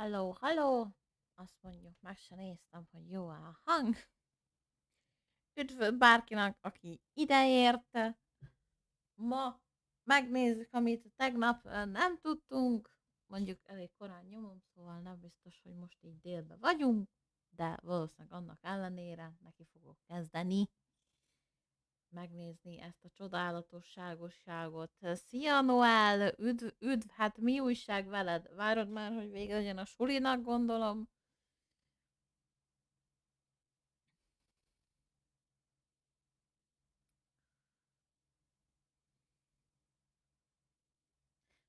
Halló, halló! Azt mondjuk, meg se néztem, hogy jó a hang. Üdv bárkinek, aki ideért. Ma megnézzük, amit tegnap nem tudtunk. Mondjuk elég korán nyomom, szóval nem biztos, hogy most így délben vagyunk, de valószínűleg annak ellenére neki fogok kezdeni megnézni ezt a csodálatosságosságot. Szia, Noel! Üdv! Hát mi újság veled? Várod már, hogy vége legyen a sulinak, gondolom?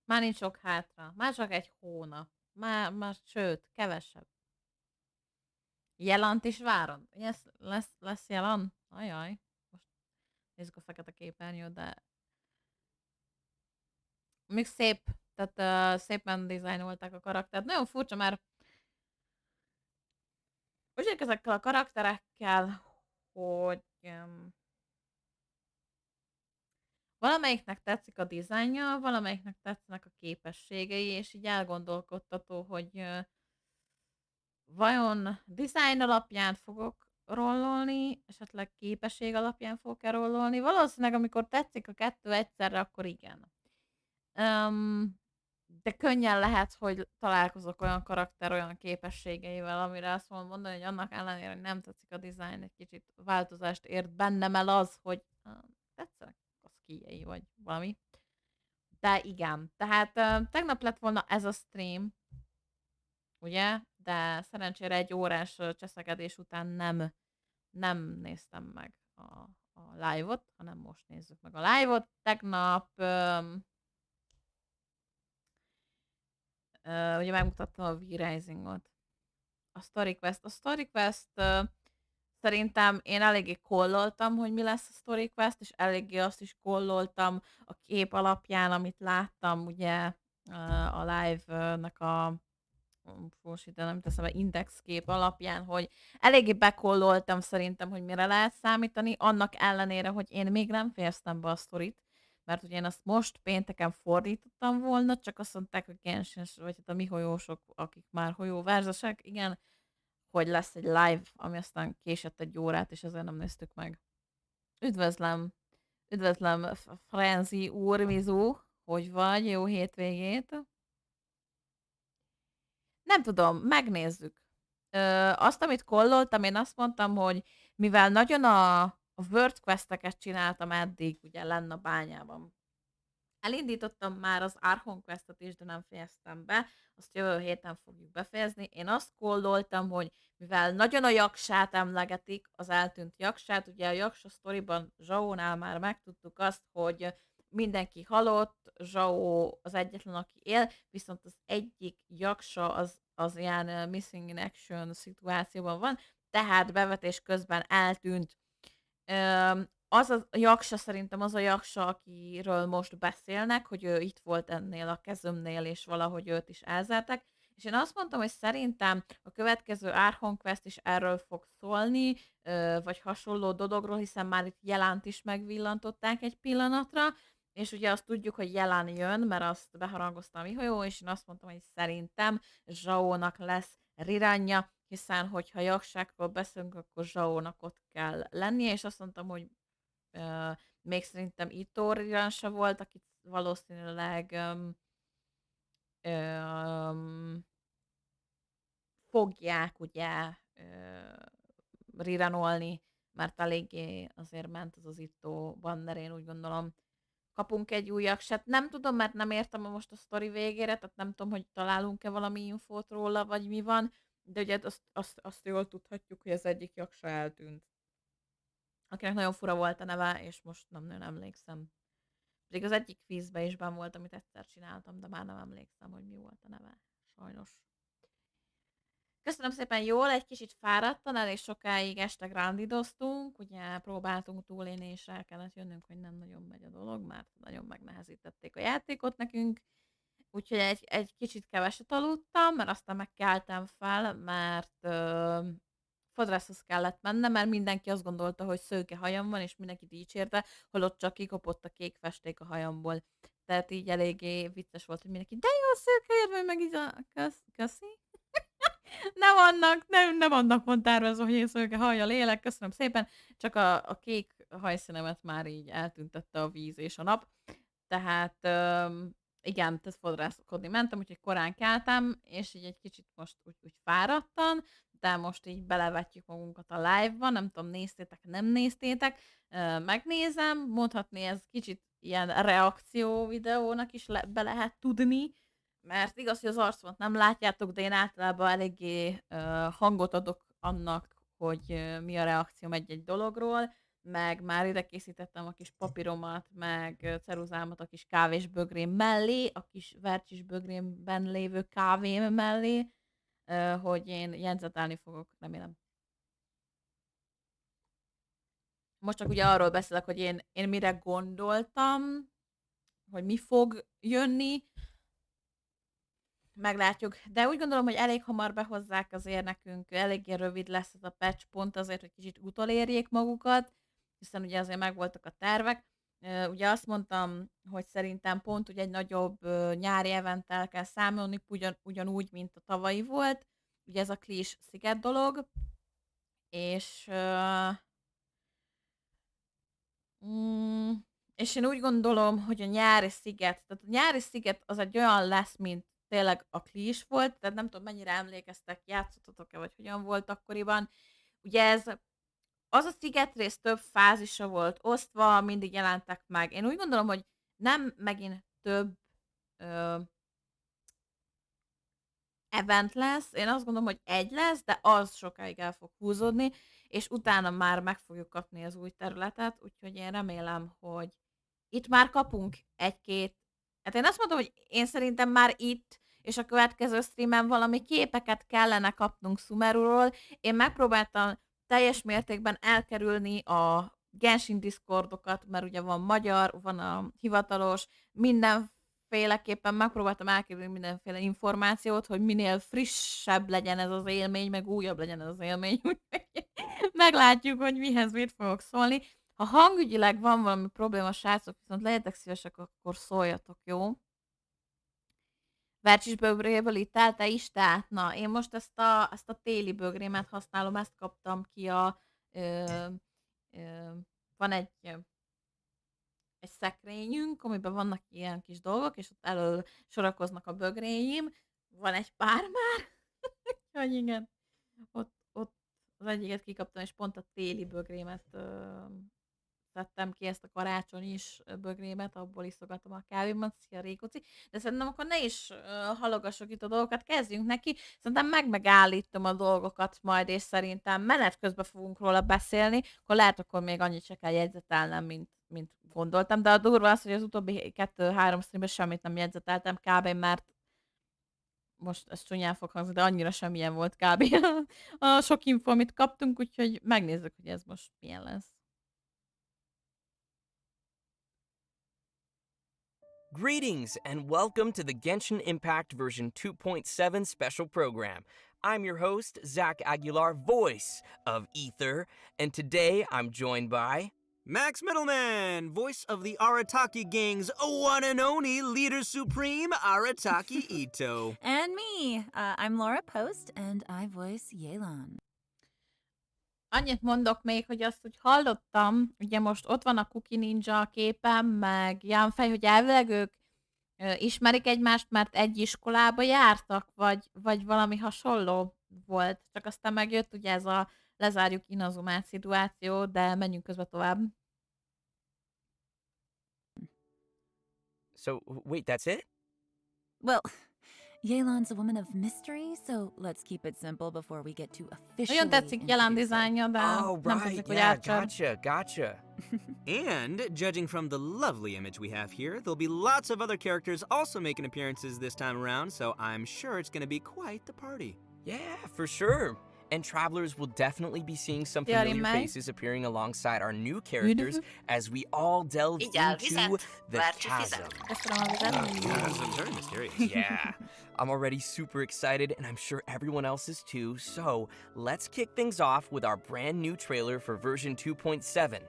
Már nincs sok hátra. Már csak egy hónap. Már sőt, kevesebb. Jelent is várod? Lesz jelen? Ajaj. Most nézzük a fekete képernyőt, de még szép. Tehát szépen dizájnolták a karaktert. Nagyon furcsa, mert úgy ezekkel a karakterekkel, hogy valamelyiknek tetszik a dizájnja, valamelyiknek tetszenek a képességei, és így elgondolkodtató, hogy vajon design alapján fogok rollolni, esetleg képesség alapján fogok-e rollolni? Valószínűleg, amikor tetszik a kettő egyszerre, akkor igen. De könnyen lehet, hogy találkozok olyan karakter, olyan képességeivel, amire azt mondom mondani, hogy annak ellenére, hogy nem tetszik a design, egy kicsit változást ért bennem el az, hogy tetszenek a skijei, vagy valami. De igen, tehát tegnap lett volna ez a stream, ugye? De szerencsére egy órás cseszekedés után nem néztem meg a live-ot, hanem most nézzük meg a live-ot. Tegnap ugye megmutattam a V-Rising-ot. A Story Quest szerintem én eléggé kolloltam, hogy mi lesz a Story Quest, és eléggé azt is kolloltam a kép alapján, amit láttam ugye a live-nak a de nem teszem be, index kép alapján, hogy eléggé bekolloltam szerintem, hogy mire lehet számítani, annak ellenére, hogy én még nem fejeztem be a sztorit, mert ugye én azt most pénteken fordítottam volna, csak azt mondták a Genshin, vagy hát a mi hajósok, akik már hajóverzesek, igen, hogy lesz egy live, ami aztán késett egy órát, és ezért nem néztük meg. Üdvözlöm, üdvözlöm Frenzy úr, Mizu, hogy vagy, jó hétvégét. Nem tudom, megnézzük. Azt, amit kolloltam, én azt mondtam, hogy mivel nagyon a World Quest-eket csináltam eddig, ugye lenne a bányában. Elindítottam már az Archon Questet is, de nem fejeztem be. Azt jövő héten fogjuk befejezni. Én azt kolloltam, hogy mivel nagyon a jaksát emlegetik, az eltűnt jaksát, ugye a jaksa sztoriban Zsaónál már megtudtuk azt, hogy mindenki halott, Zsao az egyetlen, aki él, viszont az egyik jaksa az ilyen missing in action szituációban van, tehát bevetés közben eltűnt. Az a jaksa szerintem az a jaksa, akiről most beszélnek, hogy ő itt volt ennél a kezömnél, és valahogy őt is elzárták. És én azt mondtam, hogy szerintem a következő Archon Quest is erről fog szólni, vagy hasonló dologról, hiszen már itt Jelánt is megvillantották egy pillanatra, és ugye azt tudjuk, hogy Jelán jön, mert azt beharangozta a Mihajó, és én azt mondtam, hogy szerintem Zsaónak lesz riranja, hiszen hogyha jakságról beszélünk, akkor Zsaónak ott kell lennie, és azt mondtam, hogy még szerintem Ito riransa volt, akit valószínűleg fogják ugye riranolni, mert eléggé azért ment az Ito banner, én úgy gondolom. Kapunk egy új jaksát. Nem tudom, mert nem értem most a sztori végére, tehát nem tudom, hogy találunk-e valami infót róla, vagy mi van, de ugye azt jól tudhatjuk, hogy az egyik jaksa eltűnt. Akinek nagyon fura volt a neve, és most nem nagyon emlékszem. Pedig az egyik kvízbe is benn volt, amit egyszer csináltam, de már nem emlékszem, hogy mi volt a neve. Sajnos. Köszönöm szépen, jól, egy kicsit fáradtan, elég sokáig este grandidoztunk, ugye próbáltunk túlélni, és el kellett jönnünk, hogy nem nagyon megy a dolog, mert nagyon megnehezítették a játékot nekünk, úgyhogy egy kicsit keveset aludtam, mert aztán megkeltem fel, mert fodrászhoz kellett mennem, mert mindenki azt gondolta, hogy szőke hajam van, és mindenki dicsérte, holott csak kikopott a kék festék a hajamból. Tehát így eléggé vicces volt, hogy mindenki, de jó szőke hajad, meg így köszi. Nem annak van tervezve, hogy én szőke hallja lélek, köszönöm szépen, csak a kék hajszínemet már így eltüntette a víz és a nap. Tehát igen, tehát fodrászkodni mentem, úgyhogy korán keltem, és így egy kicsit most úgy fáradtan, de most így belevetjük magunkat a live-ba, nem tudom, néztétek, nem néztétek, megnézem, mondhatni ez kicsit ilyen reakció videónak is be lehet tudni, mert igaz, hogy az arcomat nem látjátok, de én általában eléggé hangot adok annak, hogy mi a reakcióm egy-egy dologról, meg már ide készítettem a kis papíromat, meg ceruzámat a kis kávésbögrém mellé, a kis vercsis bögrémben lévő kávém mellé, hogy én jegyzetelni fogok, remélem. Most csak ugye arról beszélek, hogy én mire gondoltam, hogy mi fog jönni, meglátjuk. De úgy gondolom, hogy elég hamar behozzák azért nekünk, eléggé rövid lesz ez a patch pont azért, hogy kicsit utolérjék magukat, hiszen ugye azért megvoltak a tervek. Ugye azt mondtam, hogy szerintem pont ugye egy nagyobb nyári eventtel kell számolni, ugyanúgy, mint a tavalyi volt. Ugye ez a Klis sziget dolog, és és én úgy gondolom, hogy a nyári sziget, tehát a nyári sziget az egy olyan lesz, mint tényleg a Klis volt, tehát nem tudom, mennyire emlékeztek, játszottatok-e, vagy hogyan volt akkoriban. Ugye az a szigetrész több fázisa volt osztva, mindig jelentek meg. Én úgy gondolom, hogy nem megint több ö, event lesz, én azt gondolom, hogy egy lesz, de az sokáig el fog húzódni, és utána már meg fogjuk kapni az új területet, úgyhogy én remélem, hogy itt már kapunk egy-két, hát én azt mondom, hogy én szerintem már itt, és a következő streamen valami képeket kellene kapnunk Sumeruról. Én megpróbáltam teljes mértékben elkerülni a Genshin Discordokat, mert ugye van magyar, van a hivatalos, mindenféleképpen megpróbáltam elkerülni mindenféle információt, hogy minél frissebb legyen ez az élmény, meg újabb legyen ez az élmény, úgyhogy meglátjuk, hogy mihez mit fogok szólni. Ha hangügyileg van valami probléma, srácok, viszont legyetek szívesek, akkor szóljatok, jó? Vercsis bögréből ittál, te is? Tehát, na, én most ezt a téli bögrémet használom, ezt kaptam ki ö, ö, van egy szekrényünk, amiben vannak ilyen kis dolgok, és ott elől sorakoznak a bögréim. Van egy pár már, hogy igen. Ott az egyiket kikaptam, és pont a téli bögrémet szedtem ki, ezt a karácsonyi is bögrémet, abból iszogatom a kávémat, szia Rékoci. De szerintem akkor ne is halogassuk itt a dolgokat, kezdjünk neki. Szerintem megállítom a dolgokat majd, és szerintem menet közben fogunk róla beszélni, akkor lehet, akkor még annyit se kell jegyzetelnem, mint gondoltam. De a durva az, hogy az utóbbi 2-3 streamben semmit nem jegyzeteltem kb. Mert most ez csúnyán fog hangzni, de annyira semmilyen volt kb. A sok info, amit kaptunk, úgyhogy megnézzük, hogy ez most milyen lesz. Greetings and welcome to the Genshin Impact version 2.7 special program. I'm your host, Zach Aguilar, voice of Ether, and today I'm joined by Max Middleman, voice of the Arataki gang's one and only leader supreme, Arataki Ito. And me. I'm Laura Post, and I voice Yelan. Annyit mondok még, hogy azt úgy hallottam, ugye most ott van a Cookie Ninja képem, meg Janfej, hogy elvileg ők ismerik egymást, mert egy iskolába jártak, vagy valami hasonló volt. Csak aztán megjött ugye ez a lezárjuk Inazumát szituáció, de menjünk közben tovább. So, wait, that's it? Well, Yelan's a woman of mystery, so let's keep it simple before we get too officially Nagyon tetszik Yelan introduced her. dizájnja, de Oh, nem right, tetszik, hogy yeah, átcsör. gotcha. And, judging from the lovely image we have here, there'll be lots of other characters also making appearances this time around, so I'm sure it's gonna be quite the party. Yeah, for sure. And travelers will definitely be seeing some familiar faces appearing alongside our new characters as we all delve into the chasm. Chasm, very mysterious. Yeah, I'm already super excited, and I'm sure everyone else is too. So let's kick things off with our brand new trailer for version 2.7,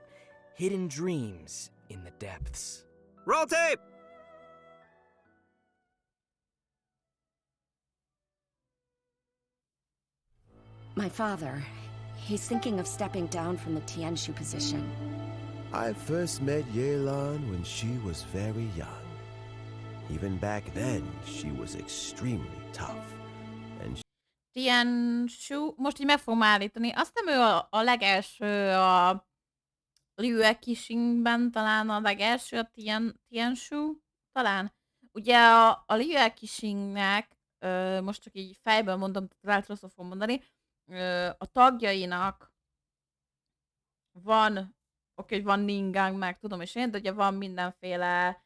Hidden Dreams in the Depths. Roll tape! My father, he's thinking of stepping down from the Tianshu position. I first met Yelan when she was very young. Even back then, she was extremely tough. And Ilyen Shu, most így meg fogom állítani. Azt nem ő a legelső a Liu Kishingben, talán a legelső a Tianshu, talán. Ugye a Liu Kishingnek, most csak így fejből mondom, lehet rosszul fogom mondani, a tagjainak van, hogy van Ningang, meg tudom is én, de ugye van mindenféle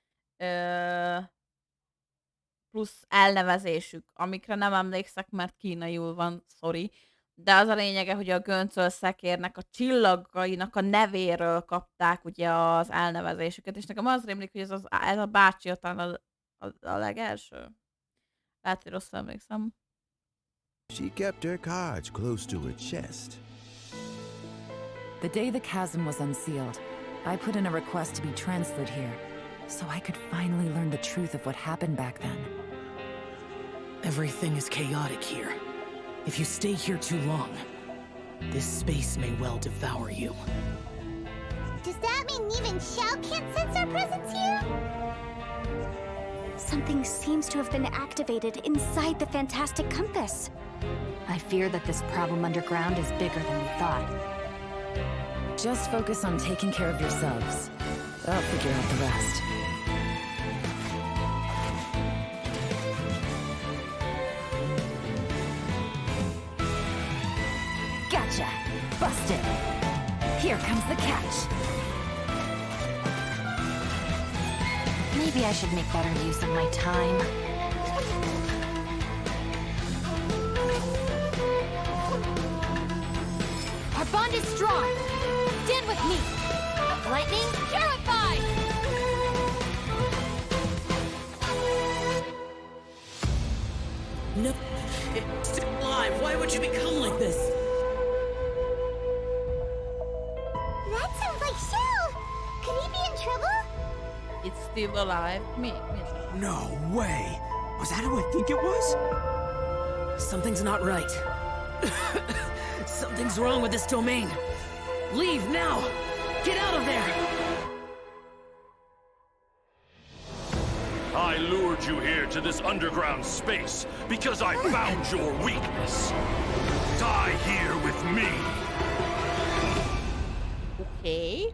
plusz elnevezésük, amikre nem emlékszek, mert kínaiul van, sorry. De az a lényege, hogy a göncölszekérnek a csillagainak a nevéről kapták ugye az elnevezésüket, és nekem az rémlik, hogy ez a bácsi talán a legelső. Lehet, hogy rosszul emlékszem. she kept her cards close to her chest. The day the chasm was unsealed, I put in a request to be transferred here, so I could finally learn the truth of what happened back then. Everything is chaotic here. If you stay here too long, this space may well devour you. Does that mean even Shao can't sense our presence here? Something seems to have been activated inside the Fantastic Compass. I fear that this problem underground is bigger than we thought. Just focus on taking care of yourselves. I'll figure out the rest. Gotcha! Busted! Here comes the catch. Maybe I should make better use of my time. Our bond is strong. Stand with me. Lightning purified! No, it's still alive. Why would you become like this? That sounds like Shao! Could he be in trouble? It's still alive. Me. No way! Was that who I think it was? Something's not right. Something's wrong with this domain. Leave now! Get out of there! I lured you here to this underground space because I found your weakness. Die here with me. Okay.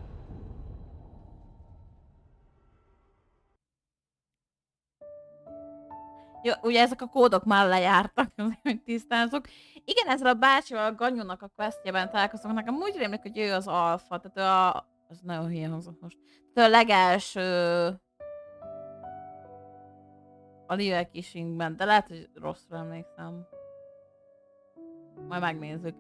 Jó, ugye ezek a kódok már lejártak, hogy tisztázok. Igen, ezzel a bácsival, a Ganyónak a questjében találkoztunk. Nekem úgy rémlik, hogy ő az alfa, tehát ez nagyon hülye hangzott most. Tehát a legelső a Liu Kishingben, de lehet, hogy rosszul emlékszem. Majd megnézzük.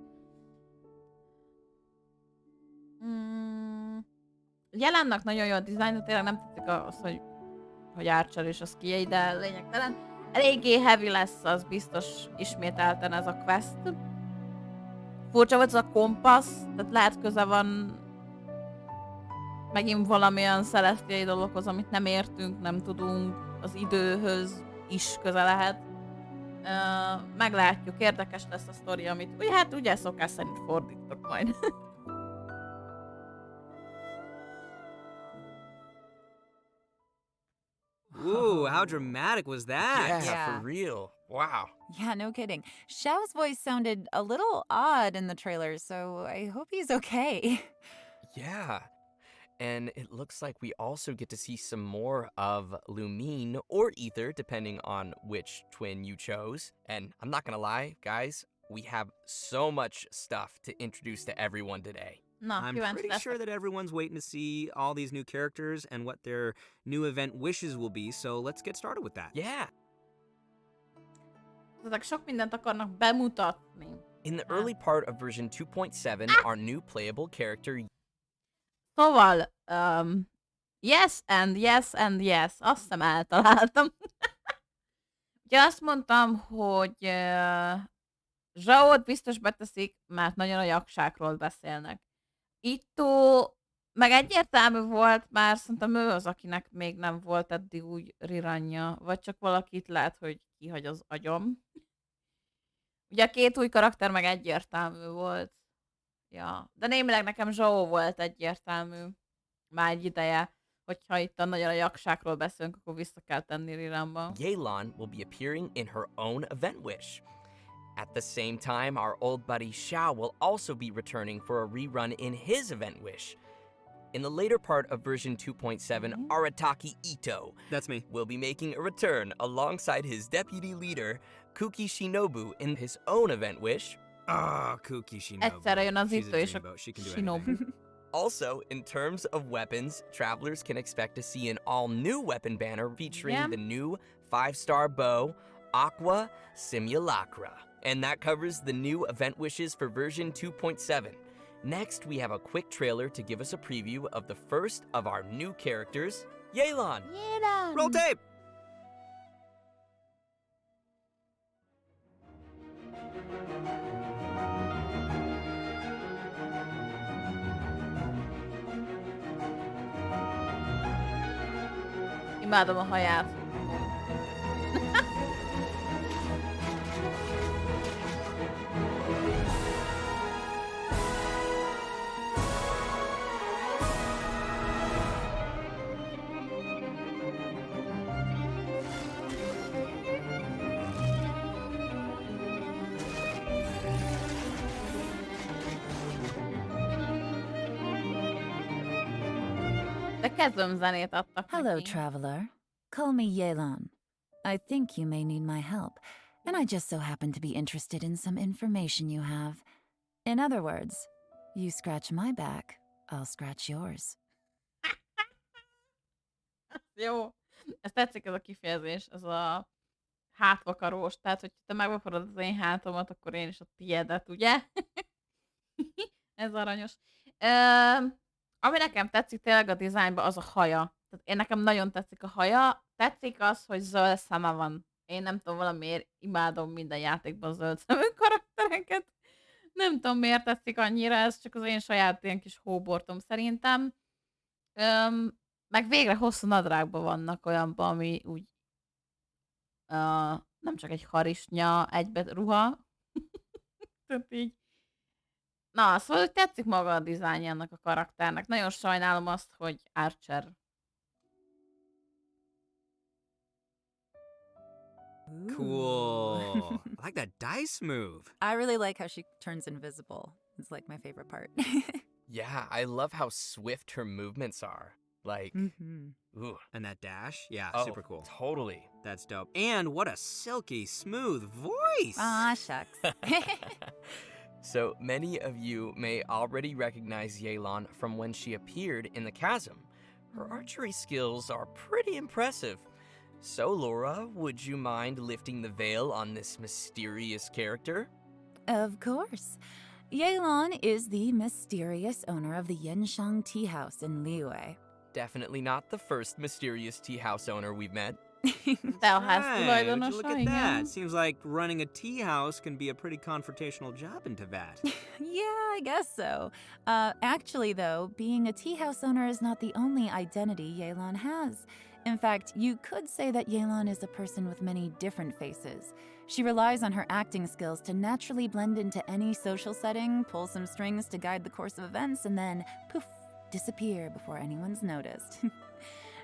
Jelennek nagyon jó a dizájn, tényleg nem tetszik az, hogy Archer és a skijei, de lényegtelen. Eléggé heavy lesz, az biztos ismételten ez a quest. Furcsa volt ez a kompassz, tehát lehet köze van megint valamilyen celesztiai dologhoz, amit nem értünk, nem tudunk, az időhöz is köze lehet. Meglátjuk, érdekes lesz a sztori, amit ugye szokás szerint fordítok majd. Ooh, how dramatic was that? Yeah, for real. Wow. Yeah, no kidding. Xiao's voice sounded a little odd in the trailer, so I hope he's okay. Yeah. And it looks like we also get to see some more of Lumine or Ether, depending on which twin you chose. And I'm not gonna lie, guys, we have so much stuff to introduce to everyone today. Na, I'm kíváncsi pretty leszek. sure that everyone's waiting to see all these new characters and what their new event wishes will be, so let's get started with that. Yeah. Ezek sok mindent akarnak bemutatni. In the early part of version 2.7, our new playable character. Szóval, yes and yes and yes. Azt hiszem eltaláltam. Ugye azt mondtam, hogy Zsaót biztos beteszik, mert nagyon a jaksákról beszélnek. Ittó meg egyértelmű volt, már szerintem ő az, akinek még nem volt eddig úgy riranja, vagy csak valakit lehet, hogy kihagy az agyom. Ugye a két új karakter meg egyértelmű volt. Ja, de némileg nekem Zhao volt egyértelmű. Már egy ideje. Hogyha itt nagyon a jakságról beszélünk, akkor vissza kell tenni Riranba. Yelan will be appearing in her own event wish. At the same time, our old buddy Xiao will also be returning for a rerun in his event wish. In the later part of version 2.7, Arataki Ito That's me. will be making a return alongside his deputy leader, Kuki Shinobu, in his own event wish. Ah, Kuki Shinobu. Egyszerre jön az She's Ito a és a dreamboat. She can do Shinobu. anything. Also, in terms of weapons, travelers can expect to see an all-new weapon banner featuring the new 5-star bow, Aqua Simulacra. And that covers the new event wishes for version 2.7. Next, we have a quick trailer to give us a preview of the first of our new characters, Yelan. Roll tape! Imádom a haját. De kezdőmzenét adtak Hello, neki. traveler. Call me Yelan. I think you may need my help, and I just so happen to be interested in some information you have. In other words, you scratch my back, I'll scratch yours. Jó. Ez tetszik ez a kifejezés, ez a hátvakarós. Tehát, hogy te megvakarod az én hátamat, akkor én is a tiédet, ugye? Ez aranyos. Ami nekem tetszik tényleg a dizájnban, az a haja. Tehát nekem nagyon tetszik a haja. Tetszik az, hogy zöld szeme van. Én nem tudom, valamiért imádom minden játékban zöld szemű karaktereket. Nem tudom, miért tetszik annyira, ez csak az én saját ilyen kis hóbortom szerintem. Meg végre hosszú nadrágban vannak olyanban, ami úgy nem csak egy harisnya, egybe ruha. Tehát így. Na, szóval hogy tetszik maga a dizájnja ennek a karakternek. Nagyon sajnálom azt, hogy Archer. Cool. I like that dice move. I really like how she turns invisible. It's like my favorite part. Yeah, I love how swift her movements are. Like, ooh. And that dash? Yeah, Oh, super cool. Totally. That's dope. And what a silky smooth voice. Aw, shucks. So many of you may already recognize Yelan from when she appeared in the chasm. Her archery skills are pretty impressive. So, Laura, would you mind lifting the veil on this mysterious character? Of course. Yelan is the mysterious owner of the Yenshang Tea House in Liyue. Definitely not the first mysterious tea house owner we've met. Telház Right, would you look tulajdonosa, at igen. that? Seems like running a tea house can be a pretty confrontational job in Teyvat. Yeah, I guess so. Actually, though, being a tea house owner is not the only identity Yelan has. In fact, you could say that Yelan is a person with many different faces. She relies on her acting skills to naturally blend into any social setting, pull some strings to guide the course of events, and then, poof, disappear before anyone's noticed.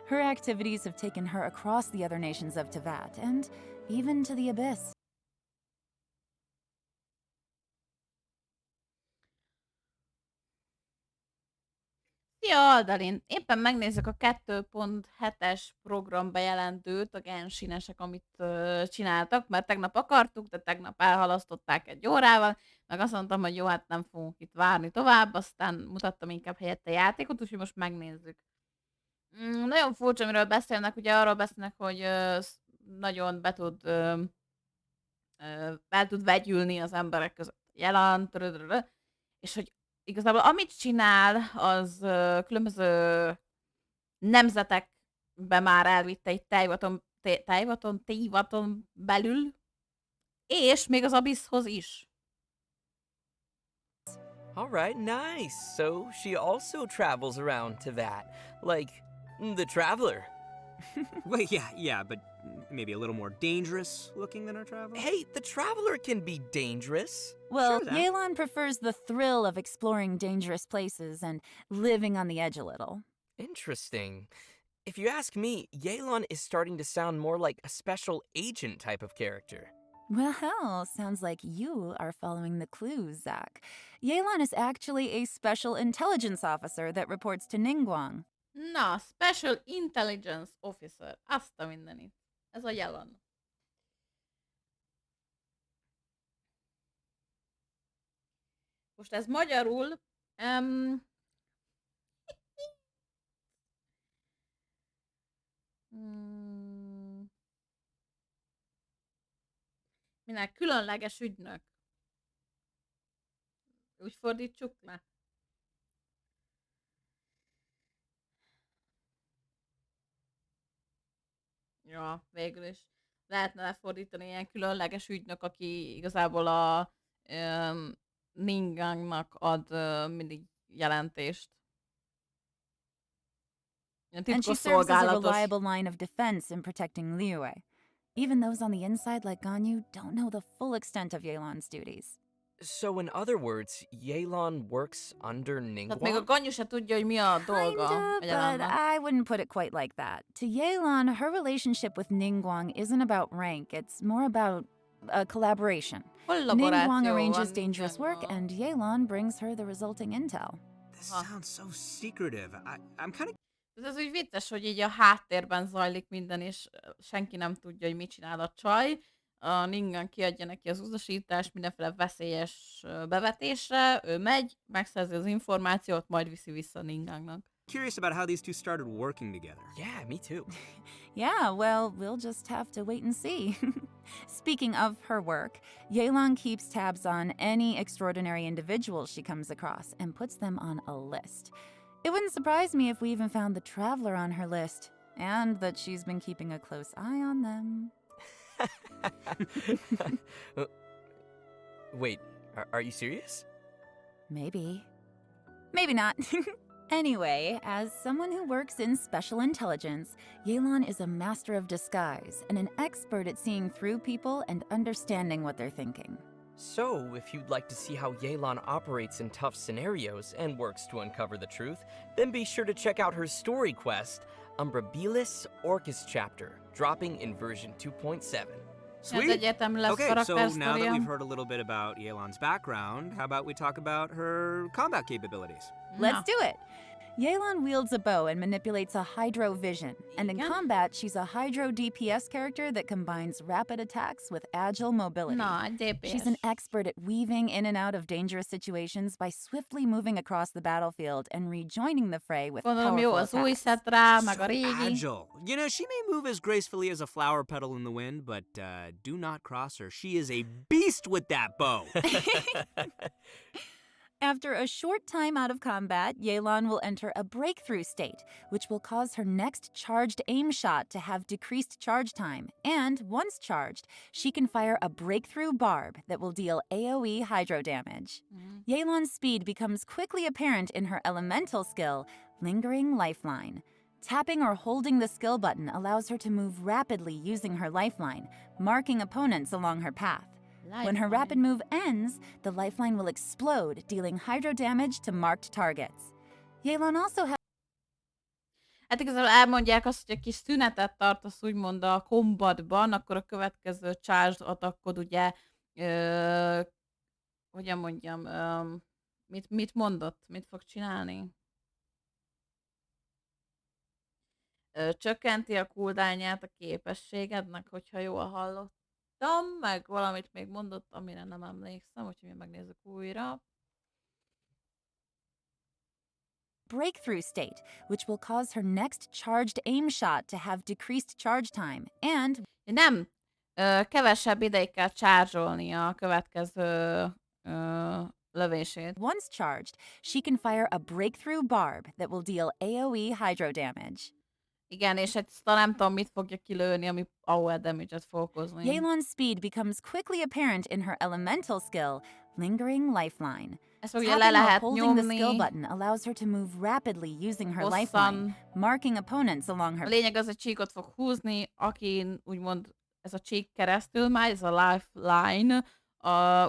Her activities have taken her across the other nations of Teyvat, and even to the Abyss. Szia, Aldalin! Éppen megnézzük a 2.7-es program bejelentőt, a Genshinesek, amit csináltak, mert tegnap akartuk, de tegnap elhalasztották egy órával, meg azt mondtam, hogy jó, hát nem fogunk itt várni tovább, aztán mutattam inkább helyette játékot, úgyhogy most megnézzük. Nagyon furcsa, amiről beszélnek, ugye arról beszélnek, hogy nagyon el tud vegyülni az emberek között jelen, és hogy igazából amit csinál, az különböző nemzetekbe már elvitte egy tévaton belül, és még az Abysshoz is. All right, nice. So she also travels around to that, like the traveler. Well, yeah, but maybe a little more dangerous looking than our traveler? Hey, the Traveler can be dangerous. Well, Sure, then. Yelan prefers the thrill of exploring dangerous places and living on the edge a little. Interesting. If you ask me, Yelan is starting to sound more like a special agent type of character. Well, sounds like you are following the clues, Zach. Yelan is actually a special intelligence officer that reports to Ningguang. Na, Special Intelligence Officer. Azt a mindenit. Ez a Yelan. Most ez magyarul... Minek különleges ügynök. Úgy fordítsuk le. Ja, végül is. Lehetne lefordítani ilyen különleges ügynök, aki igazából a Ningguangnak ad mindig jelentést. Ilyen And she titkos serves as a szolgálatos. reliable line of defense in protecting Liyue. Even those on the inside like Ganyu don't know the full extent of Yelan's duties. So, in other words, Yelan works under Tehát még a Ningguang? Ganyu se tudja, hogy mi a dolga Kinda, a but Yelannak. I wouldn't put it quite like that. To Yelan, her relationship with Ningguang isn't about rank, it's more about a collaboration. Ningguang Kollaboráció arranges van dangerous work, Ningguanggal. and Yelan brings her the resulting intel. This Huh. sounds so secretive. I'm kind of Ez úgy vicces, hogy így a háttérben zajlik minden, és senki nem tudja, hogy mit csinál a csaj. A Ningguang kiadja neki az utasítást mindenféle veszélyes bevetésre, ő megy, megszerzi az információt, majd viszi vissza Ningguangnak. curious about how these two started working together. Yeah, me too. Yeah, well, we'll just have to wait and see. Speaking of her work, Yelan keeps tabs on any extraordinary individuals she comes across and puts them on a list. It wouldn't surprise me if we even found the Traveler on her list, and that she's been keeping a close eye on them. Wait, are you serious? Maybe. Maybe not. Anyway, as someone who works in special intelligence, Yelan is a master of disguise and an expert at seeing through people and understanding what they're thinking. So, if you'd like to see how Yelan operates in tough scenarios and works to uncover the truth, then be sure to check out her story quest, Umbrabilis Orcus Chapter, dropping in version 2.7. Sweet. egyetem lesz Okay, so now that karaktersztoria. we've heard a little bit about Yelan's background, how about we talk about her combat capabilities? Let's Na. do it! Yelan wields a bow and manipulates a Hydro Vision, and in Igen. combat, she's a Hydro DPS character that combines rapid attacks with agile mobility. Na, egy DPS. She's an expert at weaving in and out of dangerous situations by swiftly moving across the battlefield and rejoining the fray with Gondolom jó powerful az új attacks. szett rá, meg So a régi. agile. You know, she may move as gracefully as a flower petal in the wind, but do not cross her. She is a beast with that bow. After a short time out of combat, Yelan will enter a breakthrough state, which will cause her next charged aim shot to have decreased charge time. And once charged, she can fire a breakthrough barb that will deal AoE hydro damage. Yelan's speed becomes quickly apparent in her elemental skill, Lingering Lifeline. Tapping or holding the skill button allows her to move rapidly using her lifeline, marking opponents along her path. When her rapid move ends, the lifeline will explode, dealing hydro damage to marked targets. Yelan also has Hát igazából elmondják azt, hogy egy kis szünetet tartasz úgymond a combatban, akkor a következő charged attackod ugye, hogyan mondjam, mit mondott? Mit fog csinálni? Csökkenti a cooldownját a képességednek, hogyha jól hallottam, meg valamit még mondott, amire nem emlékszem, úgyhogy mi megnézzük újra. breakthrough state, which will cause her next charged aim shot to have decreased charge time, and Nem, kevesebb ideig kell charge-olnia a következő lövését. once charged, she can fire a breakthrough barb that will deal AoE hydro damage. Igen, és egy nem tudom, mit fogja kilőni, ami AOE damage-et fog okozni. Yelan's speed becomes quickly apparent in her elemental skill, Lingering Lifeline. Ezt ugye le Tapping or lehet holding the skill nyomni. button allows her to move rapidly using her Hosszan. lifeline, marking opponents along A her lényeg az, hogy csíkot fog húzni, akin úgymond ez a csík keresztül megy, ez a lifeline,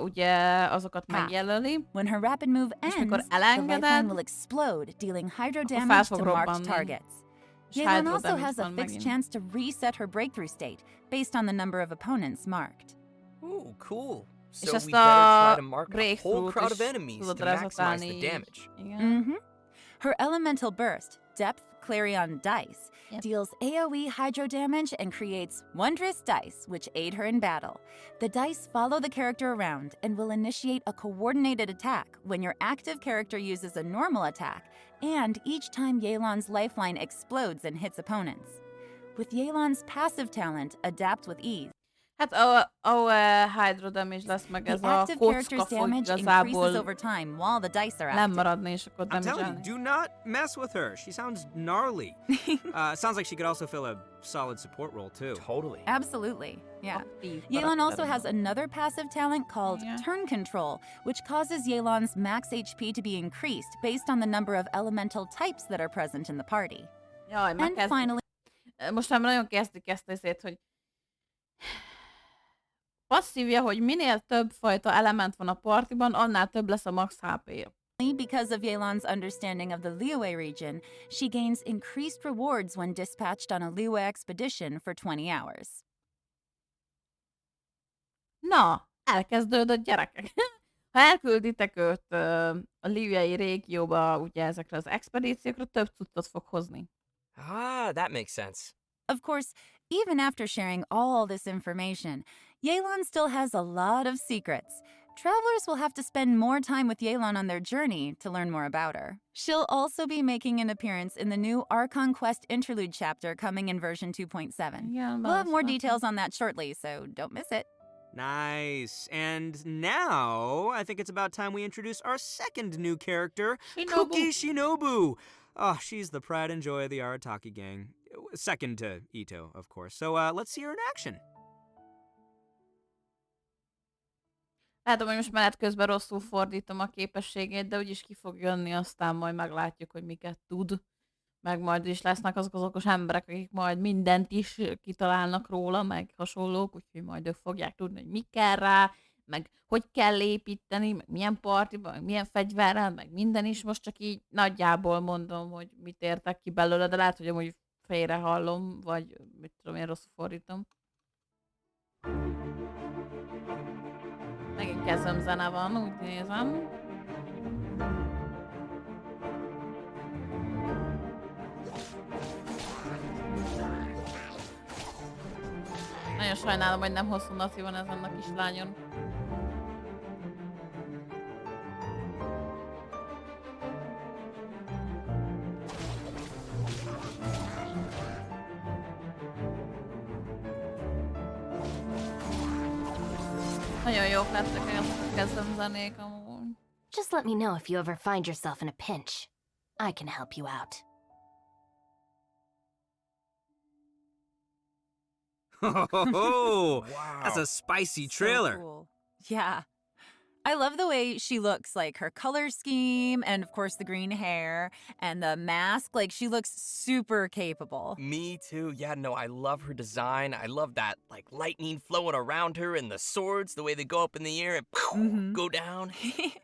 ugye azokat megjelöli. When her rapid move És ends, mikor the lifeline elengeded, will explode, dealing hydro akkor fel damage fog to marked robbanni. targets. És Yelan hydro also damage has a van fixed megint. chance to reset her breakthrough state based on the number of opponents marked. Ooh, cool. És So ezt we better try a to mark a whole breakthrough-t crowd is of enemies tudod to maximize resetálni the így. damage. Igen. Her elemental burst, Depth Clarion Dice, Yep. deals AoE hydro damage and creates wondrous dice which aid her in battle. The dice follow the character around and will initiate a coordinated attack when your active character uses a normal attack, and each time Yelan's lifeline explodes and hits opponents. With Yelan's passive talent, Adapt with Ease, Hát hydro damage lesz, meg the ez a active kocka character's fog damage increases igazából over time while the dice are active. lemaradni, és akkor I'm telling you, damage-elni. do not mess with her. She sounds gnarly. Sounds like she could also fill a solid support role, too. Totally. Absolutely, yeah. Aktív Yelan also karakter. has another passive talent called Yeah. Turn Control, which causes Yelan's max HP to be increased based on the number of elemental types that are present in the party. Jaj, már And kezd... finally, Most már nagyon kezdik ezt azért, hogy passzívja, hogy minél több fajta element van a partiban, annál több lesz a max HP-ja. because of Yelan's understanding of the Liyue region, she gains increased rewards when dispatched on a Liyue expedition for 20 hours. Na, elkezdődött, gyerekek. Ha elkülditek őt a Liviai régióba, ugye ezekre az expedíciókra, több cuccot fog hozni. Ah, that makes sense. Of course, even after sharing all this information, Yelan still has a lot of secrets. Travelers will have to spend more time with Yelan on their journey to learn more about her. She'll also be making an appearance in the new Archon Quest interlude chapter coming in version 2.7. Igen, We'll have more választottam. details on that shortly, so don't miss it. Nice. And now, I think it's about time we introduce our second new character, Shinobu. Kuki Shinobu. Oh, she's the pride and joy of the Arataki gang. Second to Ito, of course. So let's see her in action. Látom, hogy most menet közben rosszul fordítom a képességét, de úgyis ki fog jönni, aztán majd meglátjuk, hogy miket tud. Meg majd is lesznek azok az okos emberek, akik majd mindent is kitalálnak róla, meg hasonlók, úgyhogy majd ők fogják tudni, hogy mi kell rá, meg hogy kell építeni, meg milyen partiban, meg milyen fegyverrel, meg minden is. Most csak így nagyjából mondom, hogy mit értek ki belőle, de lehet, hogy amúgy félre hallom, vagy mit tudom, én rosszul fordítom. Megint kezem zene van, úgy nézem. Nagyon sajnálom, hogy nem hosszú naci van ezen a kislányon. Nagyon jók lettek ezek a kezdemzenék amúgy. Just let me know if you ever find yourself in a pinch. I can help you out. Oh, that's Wow. a spicy So trailer. cool. Yeah. I love the way she looks, like her color scheme, and of course the green hair and the mask. Like, she looks super capable. Me too. Yeah, no, I love her design. I love that like lightning flowing around her and the swords, the way they go up in the air and Mhm. go down.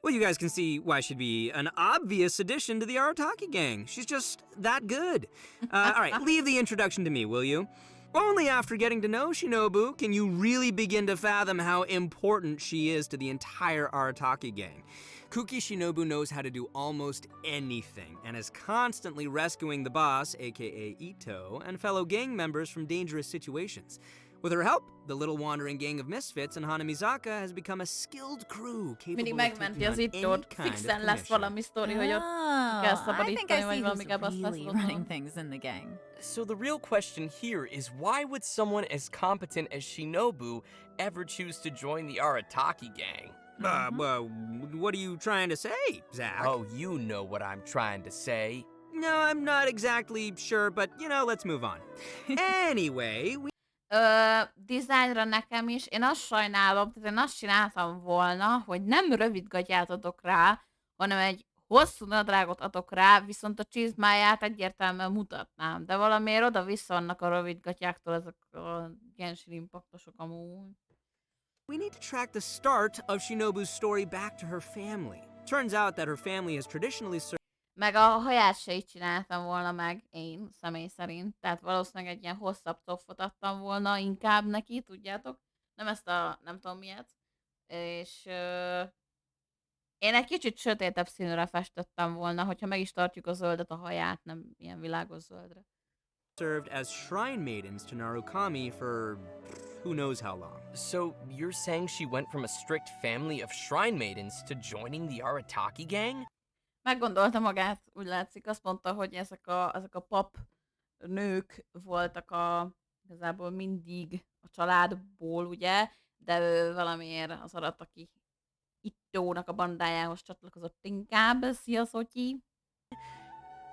Well, you guys can see why she'd be an obvious addition to the Arataki gang. She's just that good. All right, leave the introduction to me, will you? Only after getting to know Shinobu can you really begin to fathom how important she is to the entire Arataki gang. Kuki Shinobu knows how to do almost anything and is constantly rescuing the boss, aka Ito, and fellow gang members from dangerous situations. With her help, the little wandering gang of misfits in Hanamizaka has become a skilled crew capable Mindig of megmenti taking az on itt any ott. kind of Fixen lesz commission. valami sztori, hogy ott Oh, kell I think I szabadítani, vagy see valami who's gábasz lesz really ott. running things in the gang. So the real question here is why would someone as competent as Shinobu ever choose to join the Arataki gang? Well, what are you trying to say, Zach? Oh, you know what I'm trying to say. No, I'm not exactly sure, but, let's move on. Anyway, we Dizájnra nekem is. Én azt sajnálom, tehát én azt csináltam volna, hogy nem rövid gatyát adok rá, hanem egy hosszú nadrágot adok rá, viszont a csizmáját egyértelműen mutatnám. De valamiért oda-vissza vannak a rövid gatyáktól ezek a Genshin Impactosok amúgy. We need to track the start of Shinobu's story back to her family. Turns out that her family has traditionally served Meg a haját se így csináltam volna meg én, személy szerint. Tehát valószínűleg egy ilyen hosszabb toffot adtam volna inkább neki, tudjátok? Nem ezt a nem tudom miért. És én egy kicsit sötétebb színűre festettem volna, hogyha meg is tartjuk a zöldet, a haját, nem ilyen világos zöldre. as shrine maidens to Narukami for who knows how long. So you're saying she went from a strict family of shrine maidens to joining the Arataki gang? Meggondolta magát, úgy látszik, azt mondta, hogy ezek a pap nők voltak igazából mindig a családból, ugye, de ő valamiért az Arataki Ittónak a bandájához csatlakozott inkább. Szia, Szotyi!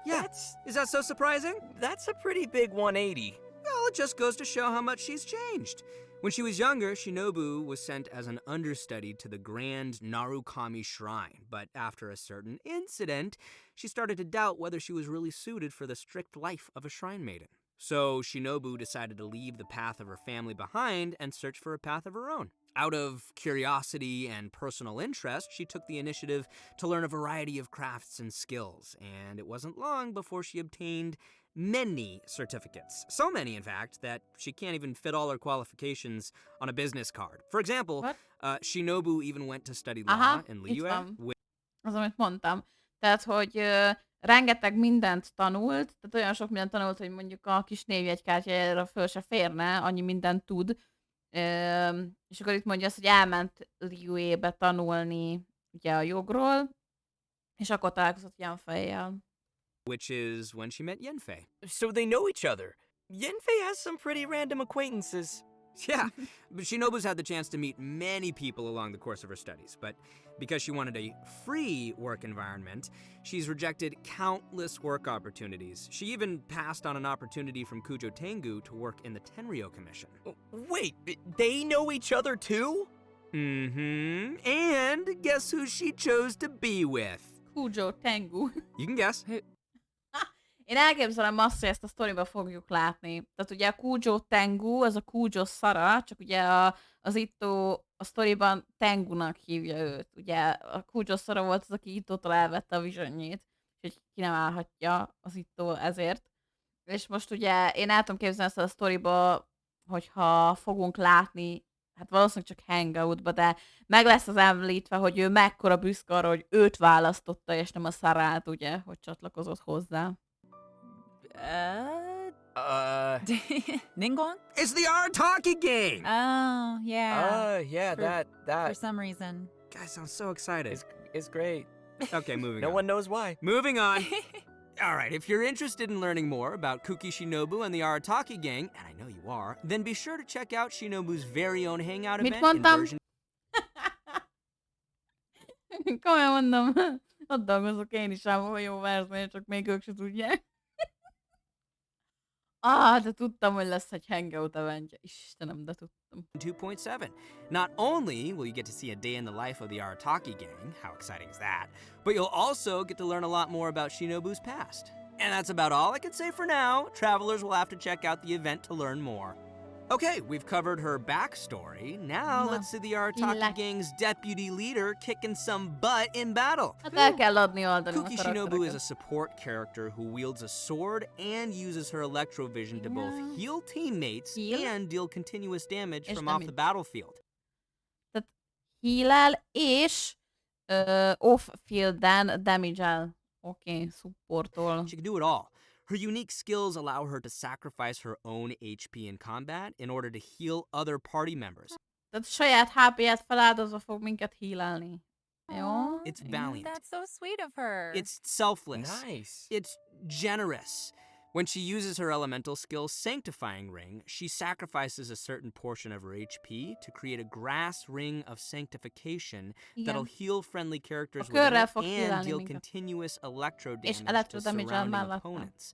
Yeah, is that so surprising? That's a pretty big 180. Well, it just goes to show how much she's changed. When she was younger, Shinobu was sent as an understudy to the Grand Narukami Shrine, but after a certain incident, she started to doubt whether she was really suited for the strict life of a shrine maiden. So Shinobu decided to leave the path of her family behind and search for a path of her own. Out of curiosity and personal interest, she took the initiative to learn a variety of crafts and skills, and it wasn't long before she obtained many certificates. So many, in fact, that she can't even fit all her qualifications on a business card. For example, Shinobu even went to study law in Liyue. Az, amit mondtam. Tehát, hogy rengeteg mindent tanult, tehát olyan sok mindent tanult, hogy mondjuk a kis névjegykártyájára föl se férne, annyi mindent tud. És akkor itt mondja azt, hogy elment Liyue-be tanulni ugye a jogról, és akkor találkozott Yanfei-jel. Which is when she met Yanfei. So they know each other. Yanfei has some pretty random acquaintances. Yeah, but Shinobu's had the chance to meet many people along the course of her studies, but because she wanted a free work environment, she's rejected countless work opportunities. She even passed on an opportunity from Kujo Tengu to work in the Tenryou Commission. Wait, they know each other too? Mm-hmm. And guess who she chose to be with? Kujo Tengu. You can guess. Én elképzelem azt, hogy ezt a sztoriba fogjuk látni. Tehát ugye a Kujo Tengu, az a Kujo Sara, csak ugye az Itto a sztoriban Tengunak hívja őt. Ugye a Kujo Sara volt az, aki Ittótól elvette a visionjét, úgyhogy ki nem állhatja az Itto ezért. És most ugye én el tudom képzelni ezt a sztoriba, hogyha fogunk látni, hát valószínűleg csak hangoutba, de meg lesz az említve, hogy ő mekkora büszke arra, hogy őt választotta, és nem a Sarát, ugye, hogy csatlakozott hozzá. Ningguang? It's the Arataki gang! Oh, yeah. Yeah, For some reason. Guys, sound so excited. It's great. Okay, moving No on. one knows why. Moving on. All right, if you're interested in learning more about Kuki Shinobu and the Arataki gang, and I know you are, then be sure to check out Shinobu's very own hangout Mit event in mondtam? version... Komolyan mondom, ott dolgozok én is ám, hogy jó versenyt, csak még ők se tudják. De tudtam, hogy lesz egy hangout eventje. Istenem, de tudtam. 2.7. Not only will you get to see a day in the life of the Arataki gang, how exciting is that, but you'll also get to learn a lot more about Shinobu's past. And that's about all I can say for now. Travelers will have to check out the event to learn more. Okay, we've covered her backstory. Now let's see the Arataki gang's deputy leader kicking some butt in battle. Hát el kell adni oldani a Kuki Shinobu is a karaktereket. support character who wields a sword and uses her electrovision to both heal teammates and deal continuous damage from off the battlefield. Tehát heal-el és off-fielden damage-el. Oké, supportol. She can do it all. Her unique skills allow her to sacrifice her own HP in combat in order to heal other party members. Tehát saját HP-ját feláldozva fog minket heal-elni. Jó? It's valiant. That's so sweet of her. It's selfless. Nice. It's generous. When she uses her elemental skill, Sanctifying Ring, she sacrifices a certain portion of her HP to create a grass ring of sanctification that'll heal friendly characters within körrel it fog and heal-elni deal minket. continuous electro És damage electro to damage-el surrounding mellettem. opponents.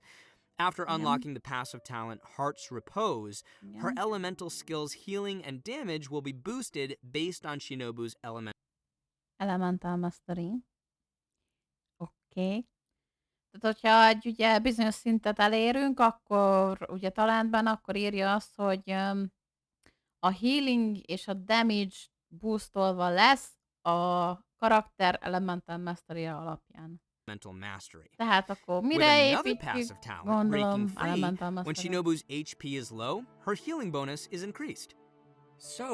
After Igen. unlocking the passive talent Heart's Repose, her Igen. elemental skills healing and damage will be boosted based on Shinobu's Elemental Mastery. Oké. Tehát, hogyha egy ugye bizonyos szintet elérünk, akkor ugye talentben akkor írja azt, hogy a healing és a damage boostolva lesz a karakter Elemental Mastery alapján. elemental mastery. Tehát akkor With mire another építjük? passive talent, Gondolom, Breaking Free, Elemental when Mastery. Shinobu's HP is low, her healing bonus is increased. So,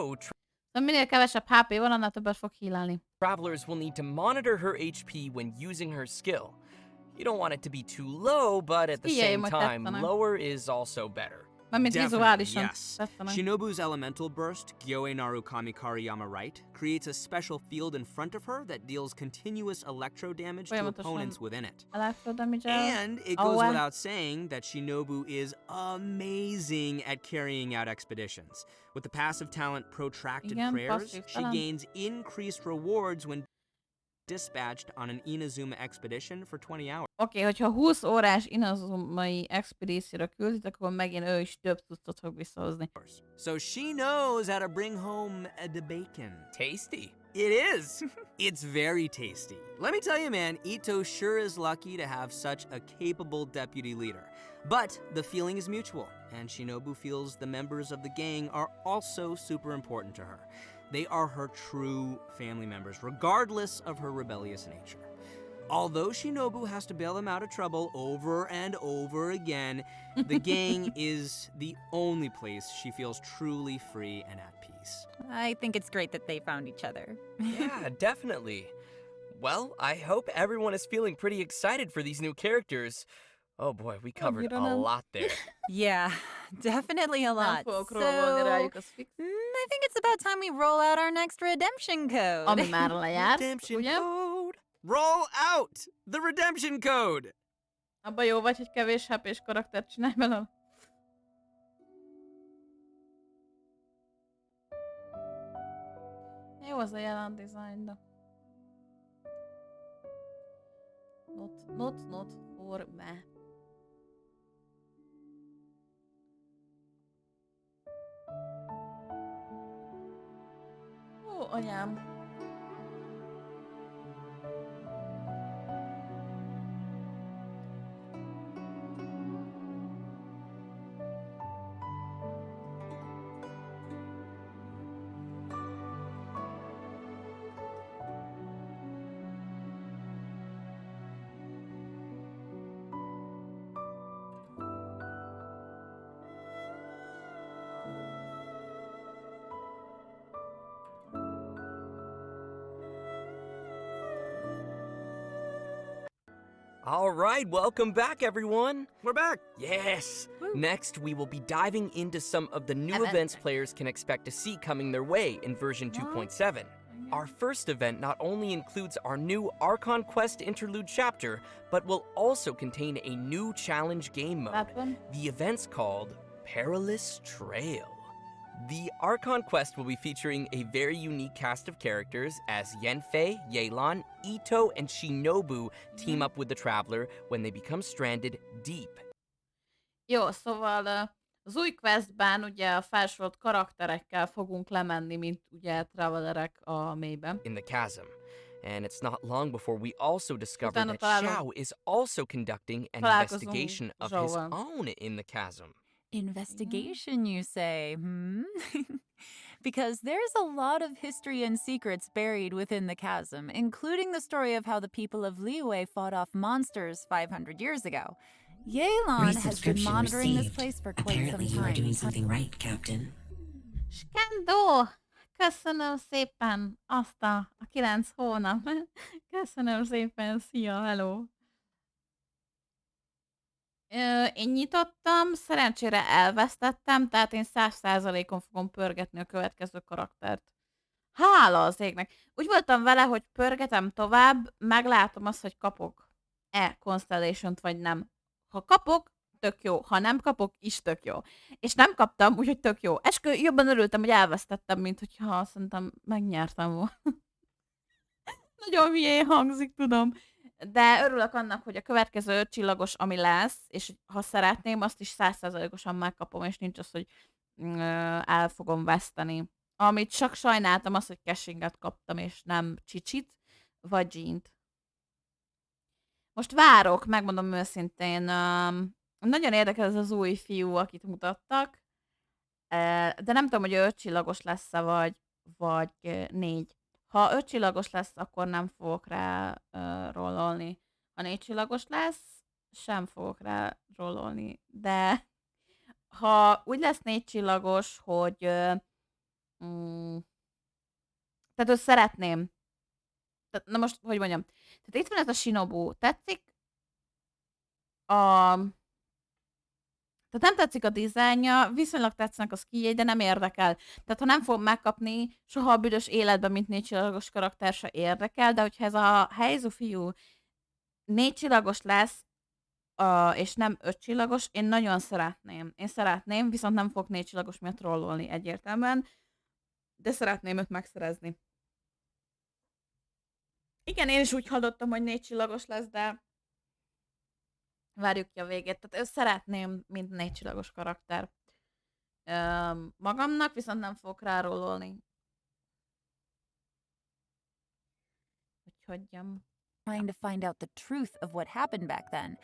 Szóval minél kevesebb HP van, annál többet fog healálni. travelers will need to monitor her HP when using her skill. You don't want it to be too low, but at the Figyeljünk, same hogy time, tetszenek. lower is also better. Mármint Definitely, vizuálisan yes. tetszenek. Shinobu's elemental burst, Gyoe Naru Kamikari Yama right, creates a special field in front of her that deals continuous electro damage to Folyamatosan opponents within it. electro damage-el. And it goes Aua. without saying that Shinobu is amazing at carrying out expeditions. With the passive talent Protracted Igen, Prayers, passzív she talent. gains increased rewards when dispatched on an Inazuma expedition for 20 hours. Oké, hogyha 20 órás inazumai expedícióra külditek, akkor megint ő is több cuccot fog visszahozni. So she knows how to bring home the bacon. Tasty. It is. It's very tasty. Let me tell you, man, Ito sure is lucky to have such a capable deputy leader. But the feeling is mutual, and Shinobu feels the members of the gang are also super important to her. They are her true family members, regardless of her rebellious nature. Although Shinobu has to bail them out of trouble over and over again, the gang is the only place she feels truly free and at peace. I think it's great that they found each other. Yeah, definitely. Well, I hope everyone is feeling pretty excited for these new characters. Oh boy, we covered don't a know. lot there. Yeah, definitely a Nem lot. fogok róla rájuk, az fix. I think it's about time we roll out our next redemption code. Ami már lejárt, Redemption ugye? code! Roll out the redemption code! Abba jó vagy, hogy kevés HP-s karaktert csinálj belőle. Jó az a jelen design, de... Not for me. Ó, anyám. All right, welcome back, everyone. We're back! Yes. Next, we will be diving into some of the new Event. events players can expect to see coming their way in version 2.7. Our first event not only includes our new Archon Quest interlude chapter, but will also contain a new challenge game mode. That one? The event's called Perilous Trail. The Archon Quest will be featuring a very unique cast of characters as Yenfei, Yelan, Ito, and Shinobu team up with the Traveler when they become stranded deep Jó, szóval az új questben ugye a felsorolt karakterekkel fogunk lemenni, mint ugye travelerek a mélybe. in the chasm. And it's not long before we also discover Utána that találunk- Xiao is also conducting an találkozunk investigation of his Zhao-val. own in the chasm. Investigation, you say, hmm? Because there's a lot of history and secrets buried within the chasm, including the story of how the people of Liyue fought off monsters 500 years ago. Yelan has been Resubscription monitoring this received. place for quite Apparently some you are time. doing something right, Captain. Skendó! Köszönöm szépen azt a 9 hónap. Köszönöm szépen, szia, hello! Én nyitottam, szerencsére elvesztettem, tehát én 100%-on fogom pörgetni a következő karaktert. Hála az égnek! Úgy voltam vele, hogy pörgetem tovább, meglátom azt, hogy kapok-e Constellation-t, vagy nem. Ha kapok, tök jó. Ha nem kapok, is tök jó. És nem kaptam, úgyhogy tök jó. Eskü, jobban örültem, hogy elvesztettem, mint hogyha szerintem megnyertem volna. Nagyon hülyén hangzik, tudom. De örülök annak, hogy a következő 5 csillagos, ami lesz, és ha szeretném, azt is 100%-osan megkapom, és nincs az, hogy el fogom veszteni. Amit csak sajnáltam, az, hogy cashinget kaptam, és nem csicsit, vagy jeant. Most várok, megmondom őszintén. Nagyon érdekel ez az új fiú, akit mutattak, de nem tudom, hogy 5 csillagos lesz-e, vagy 4. Ha 5 csillagos lesz, akkor nem fogok rá rollolni. Ha 4 csillagos lesz, sem fogok rá rollolni. De ha úgy lesz 4 csillagos, hogy tehát azt szeretném. Tehát, na most, hogy mondjam. Tehát itt van ez a Shinobu. Tetszik a... Tehát nem tetszik a dizájnja, viszonylag tetszenek a skijjei, de nem érdekel. Tehát ha nem fogom megkapni soha a büdös életben, mint 4 csillagos karakter, se érdekel, de hogyha ez a helyzú fiú 4 csillagos lesz, és nem 5 csillagos, én nagyon szeretném. Én szeretném, viszont nem fogok 4 csillagos miatt rollolni egyértelműen, de szeretném őt megszerezni. Igen, én is úgy hallottam, hogy 4 csillagos lesz, de várjuk ki a végét. Tehát ezt szeretném, mint 4 csillagos karakter. Magamnak, viszont nem fogok rá rollolni. Úgyhogy... Trying to find out the truth of what happened back then.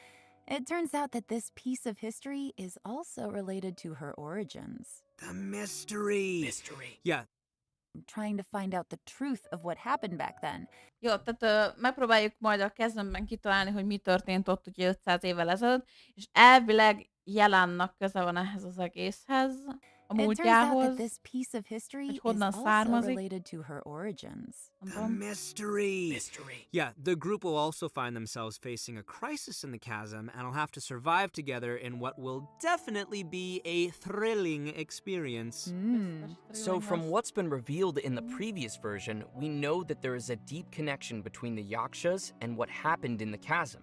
It turns out that this piece of history is also related to her origins. The mystery. Yeah. Trying to find out the truth of what happened back then. Jó, tehát megpróbáljuk majd a kezdemben kitalálni, hogy mi történt ott ugye 500 évvel ezelőtt, és elvileg jelennek köze van ehhez az egészhez, a múltjához, hogy honnan származik. The mystery. Yeah, the group will also find themselves facing a crisis in the chasm and will have to survive together in what will definitely be a thrilling experience. So from what's been revealed in the previous version, we know that there is a deep connection between the Yakshas and what happened in the chasm.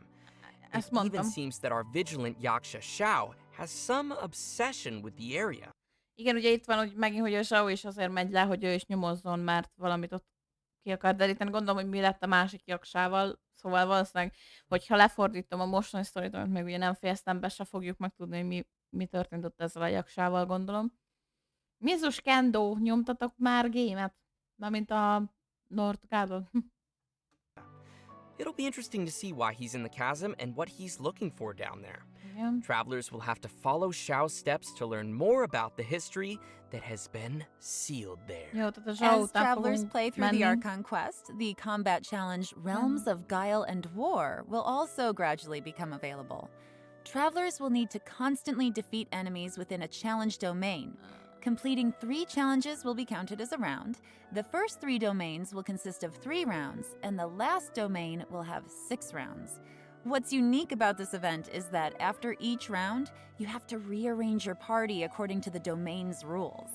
It even seems that our vigilant Yaksha Shao has some obsession with the area. Igen, ugye itt van, hogy megint, hogy a Shao is azért megy le, hogy ő is nyomozzon, mert valamit ott ki akar deríteni. Gondolom, hogy mi lett a másik Yaksával, szóval valószínűleg, hogyha lefordítom a mostani sztorit, amit még ugye nem fejeztem be, se fogjuk megtudni, hogy mi történt ott ezzel a Yaksával, gondolom. Mizus Kendo, nyomtatok már gémet? Mármint a Nordgardon. It'll be interesting to see why he's in the chasm and what he's looking for down there. Yeah. Travelers will have to follow Shao's steps to learn more about the history that has been sealed there. Jó, tehát a Shao As travelers play through the Archon quest, the combat challenge Realms of Guile and War will also gradually become available. Travelers will need to constantly defeat enemies within a challenge domain. Completing 3 challenges will be counted as a round. The first 3 domains will consist of 3 rounds, and the last domain will have 6 rounds. What's unique about this event is that after each round, you have to rearrange your party according to the domain's rules.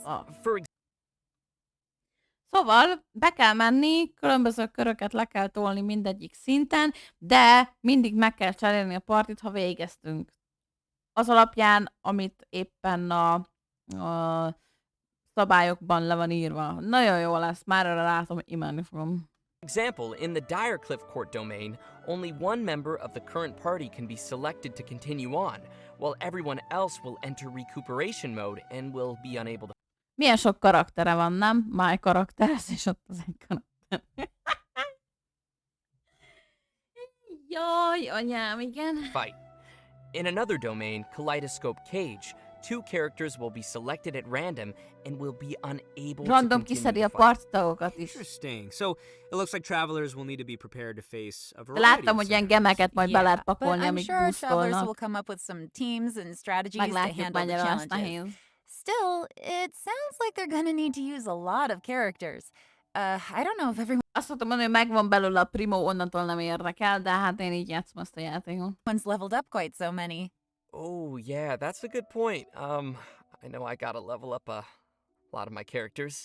Szóval be kell menni, különböző köröket le kell tolni mindegyik szinten, de mindig meg kell cserélni a partit, ha végeztünk. Az alapján, amit éppen a szabályokban le van írva. Nagyon jó lesz, már arra látom, hogy imádni fogom. Example, in the Direcliff Court domain, only one member of the current party can be selected to continue on, while everyone else will enter recuperation mode and will be unable to... Milyen sok karaktere van, nem? My karakter, és ott az egy karakter. Jaj, anyám, igen. Fight. In another domain, Kaleidoscope Cage, 2 characters will be selected at random and will be unable Random to kiszedi continue a the fight. parttagokat is. Interesting. So it looks like travelers will need to be prepared to face a De variety láttam, of hogy ilyen scenarios. gemeket majd be lehet but pakolni, I'm amik sure travelers will boostolnak. come up with some teams and strategies to Meglátjuk, handle the mennyire lesz challenges. nehéz. Still, it sounds like they're gonna need to use a lot of characters. I don't know if everyone's Azt szoktam mondani, hogy megvan belőle a primo, onnantól nem érdekel, de hát én így játszom azt a játékot. leveled up quite so many. Oh, yeah, that's a good point. I know I gotta level up a lot of my characters.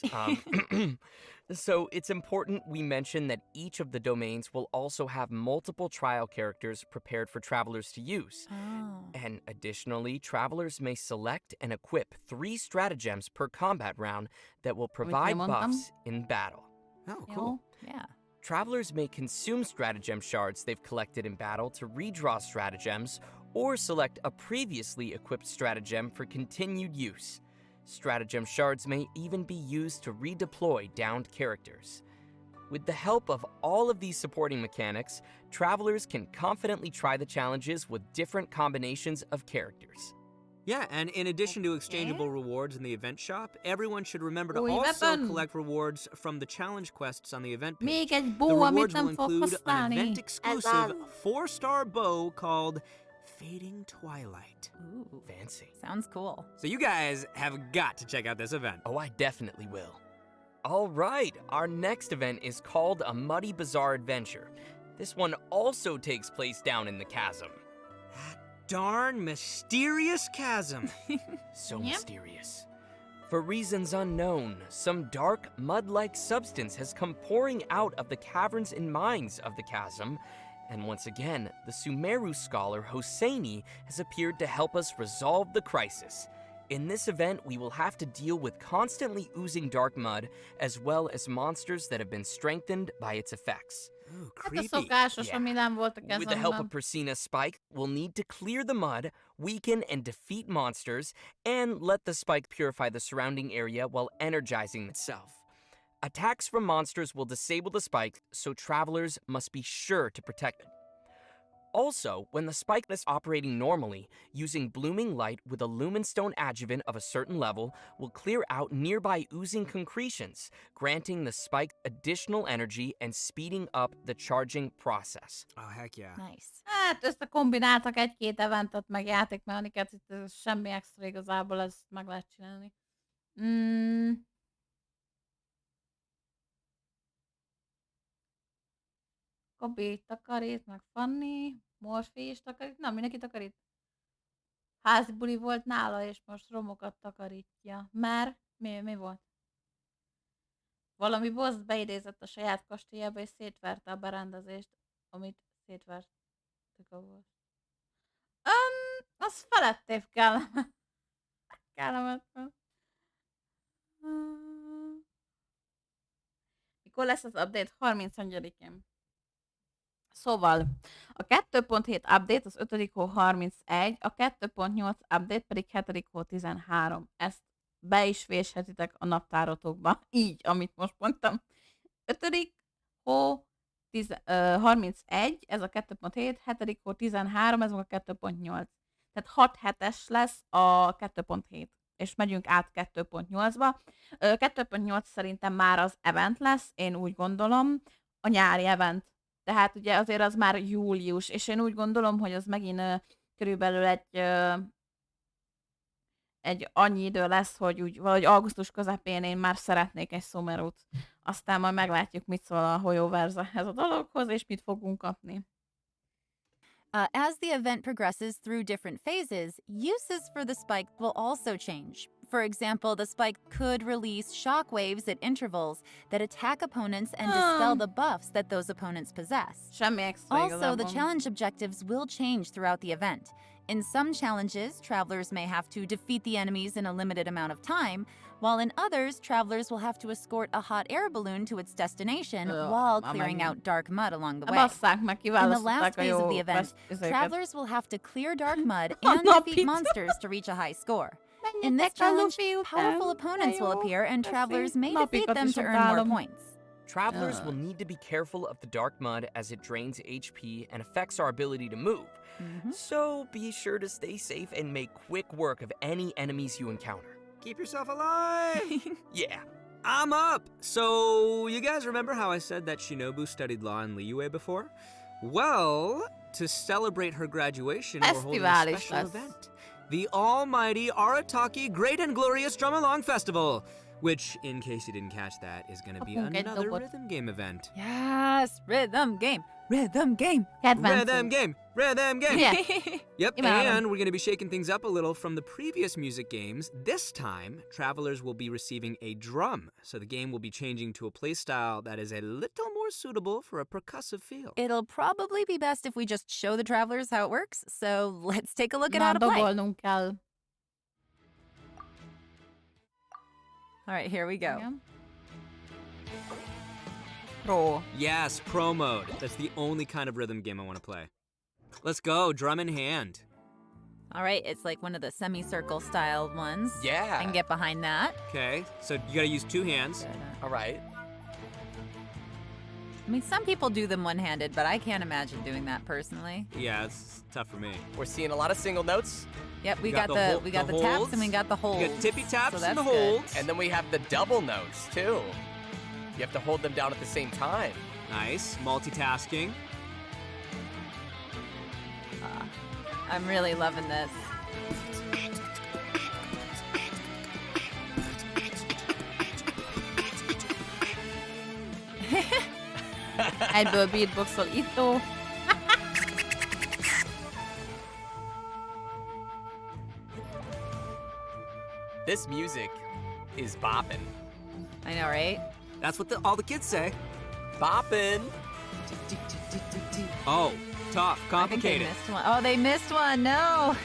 So it's important we mention that each of the domains will also have multiple trial characters prepared for travelers to use. Oh. And additionally, travelers may select and equip 3 stratagems per combat round that will provide mondtam. buffs in battle. Oh, Jó. cool. Yeah. Travelers may consume stratagem shards they've collected in battle to redraw stratagems, or select a previously equipped stratagem for continued use. Stratagem shards may even be used to redeploy downed characters. With the help of all of these supporting mechanics, travelers can confidently try the challenges with different combinations of characters. Yeah, and in addition to exchangeable rewards in the event shop, everyone should remember to Új also weapon! collect rewards from the challenge quests on the event page. Még egy The bow, amit rewards will nem fog include an használni. event-exclusive 4-star bow called Fading Twilight. Ooh, Fancy. sounds cool. So you guys have got to check out this event. Oh, I definitely will. All right, our next event is called A Muddy Bazaar Adventure. This one also takes place down in the chasm. That darn mysterious chasm. So Yep. mysterious. For reasons unknown, some dark, mud-like substance has come pouring out of the caverns and mines of the chasm, and once again, the Sumeru scholar Hosseini has appeared to help us resolve the crisis. In this event, we will have to deal with constantly oozing dark mud, as well as monsters that have been strengthened by its effects. Ooh, Hát a creepy. szokásos, Yeah. ami nem volt a With the help kezemben. of Persina Spike, we'll need to clear the mud, weaken and defeat monsters, and let the spike purify the surrounding area while energizing itself. Attacks from monsters will disable the spike, so travelers must be sure to protect it. Also, when the spike is operating normally, using blooming light with a lumenstone adjuvant of a certain level will clear out nearby oozing concretions, granting the spike additional energy and speeding up the charging process. Oh, heck yeah. Nice. Hát összekombináltak egy-két eventet, meg játékmechanikát, itt semmi extra igazából, ezt meg lehet csinálni. Kobi takarít, meg Fanni, Morfi is takarít, na mindenki takarít. Házi buli volt nála, és most romokat takarítja. Mert mi volt? Valami boss beidézett a saját kastélyába, és szétverte a berendezést, amit szétvert. Volt. Az felettébb kellemetlen. Mikor lesz az update? 31-én. Szóval, a 2.7 update az 5. hó 31, a 2.8 update pedig 7. hó 13. Ezt be is véshetitek a naptárotokba. Így, amit most mondtam. 5. hó 31, ez a 2.7, 7. hó 13, ez a 2.8. Tehát 6 hetes lesz a 2.7, és megyünk át 2.8-ba. 2.8 szerintem már az event lesz, én úgy gondolom, a nyári event. Tehát ugye azért az már július, és én úgy gondolom, hogy az megint körülbelül egy annyi idő lesz, hogy úgy valahogy augusztus közepén én már szeretnék egy Sumerut. Aztán majd meglátjuk, mit szól a Hoyoverse ez a dologhoz, és mit fogunk kapni. As the event progresses through different phases, uses for the spike will also change. For example, the spike could release shockwaves at intervals that attack opponents and dispel the buffs that those opponents possess. Semmi extra Also, the igazából. challenge objectives will change throughout the event. In some challenges, travelers may have to defeat the enemies in a limited amount of time, while in others, travelers will have to escort a hot air balloon to its destination while clearing out dark mud along the way. Basszák meg, In the last kiválasztották a phase of jó the event, izéket. travelers will have to clear dark mud A and defeat napit. monsters to reach a high score. In this Menjetek a challenge, lufi után, powerful opponents de will jó, appear and köszi. travelers may defeat Napikat them is to earn more utálom. points. Travelers will need to be careful of the dark mud as it drains HP and affects our ability to move. So be sure to stay safe and make quick work of any enemies you encounter. Keep yourself alive. Yeah. I'm up. So, you guys remember how I said that Shinobu studied law in Liyue before? Well, to celebrate her graduation, we're holding a Fesztivális special lesz. event. The almighty Arataki Great and Glorious Drum Along Festival, which, in case you didn't catch that, is going to be Kapunk egy another dobot. rhythm game event. Yes, rhythm game, rhythm game. Rhythm game, rhythm game. Yeah. Yep, Imádom. and we're going to be shaking things up a little from the previous music games. This time, travelers will be receiving a drum, so the game will be changing to a playstyle that is a little more suitable for a percussive feel. It'll probably be best if we just show the travelers how it works, so let's take a look at Na, how to play. dobolnunk kell. All right, here we go. Igen. Pro. Yes, pro mode. That's the only kind of rhythm game I want to play. Let's go, drum in hand. All right, it's like one of the semicircle style ones. Yeah. I can get behind that. Okay, so you gotta use 2 hands. All right. I mean, some people do them one-handed, but I can't imagine doing that personally. Yeah, it's tough for me. We're seeing a lot of single notes. Yep, we got got the the taps holds. and we got the holds. You got tippy taps so and the that's good. holds. And then we have the double notes, too. You have to hold them down at the same time. Nice, multitasking. I'm really loving this. Egyből beatboxol Itto. This music is bopping. I know, right? That's what all the kids say. Bopping. Oh, tough, I think they complicated. missed one. Oh, they missed one. No.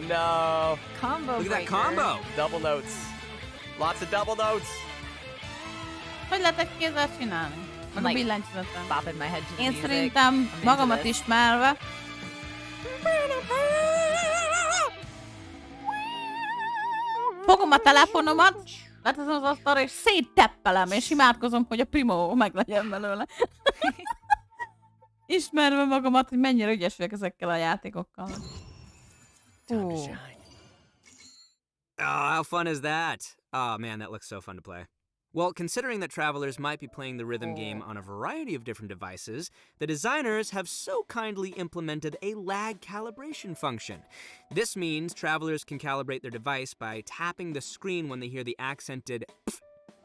No. Combo Look at that breaker. combo. Double notes. Lots of double notes. Hogy lehet egy kézzel csinálni? Meg a Like, billentyűzetem. Bopping my head to the Én music. szerintem I'm into magamat this. ismerve fogom a telefonomat, leteszem az asztalra, és szétteppelem, és imádkozom, hogy a Primo meglegyen belőle. Ismerve magamat, hogy mennyire ügyes vagyok ezekkel a játékokkal. Oh, how fun is that? Oh man, that looks so fun to play. Well, considering that travelers might be playing the rhythm game on a variety of different devices, the designers have so kindly implemented a lag calibration function. This means travelers can calibrate their device by tapping the screen when they hear the accented pf,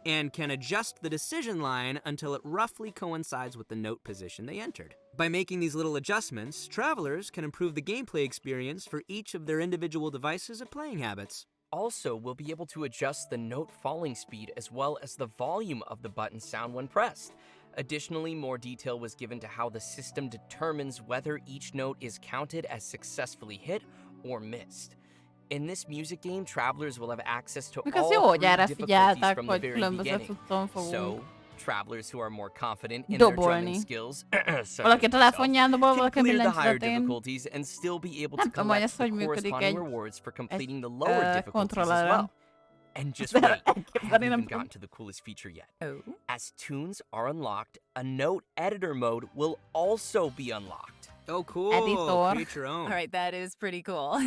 and can adjust the decision line until it roughly coincides with the note position they entered. By making these little adjustments, travelers can improve the gameplay experience for each of their individual devices and playing habits. Also, we'll be able to adjust the note falling speed as well as the volume of the button sound when pressed. Additionally, more detail was given to how the system determines whether each note is counted as successfully hit or missed. In this music game, travelers will have access to Mikor all jó, hogy 3 erre difficulties figyeltek, from the hogy very különböző beginning. cuccon fogunk So, travelers who are more confident in their drumming dobolni. skills, such Valaki as a myself, telefonján dobol, can valaki a clear the higher billentyűzetén. difficulties and still be able Nem to tudom, hogy collect ez the hogy működik corresponding egy rewards for completing the lower difficulties as kontrollerrel. well. And just wait, I haven't Elképzelni nem even tudom. gotten to the coolest feature yet. Oh. As tunes are unlocked, a note editor mode will also be unlocked. Oh, cool. Editor. Create your own. All right, that is pretty cool.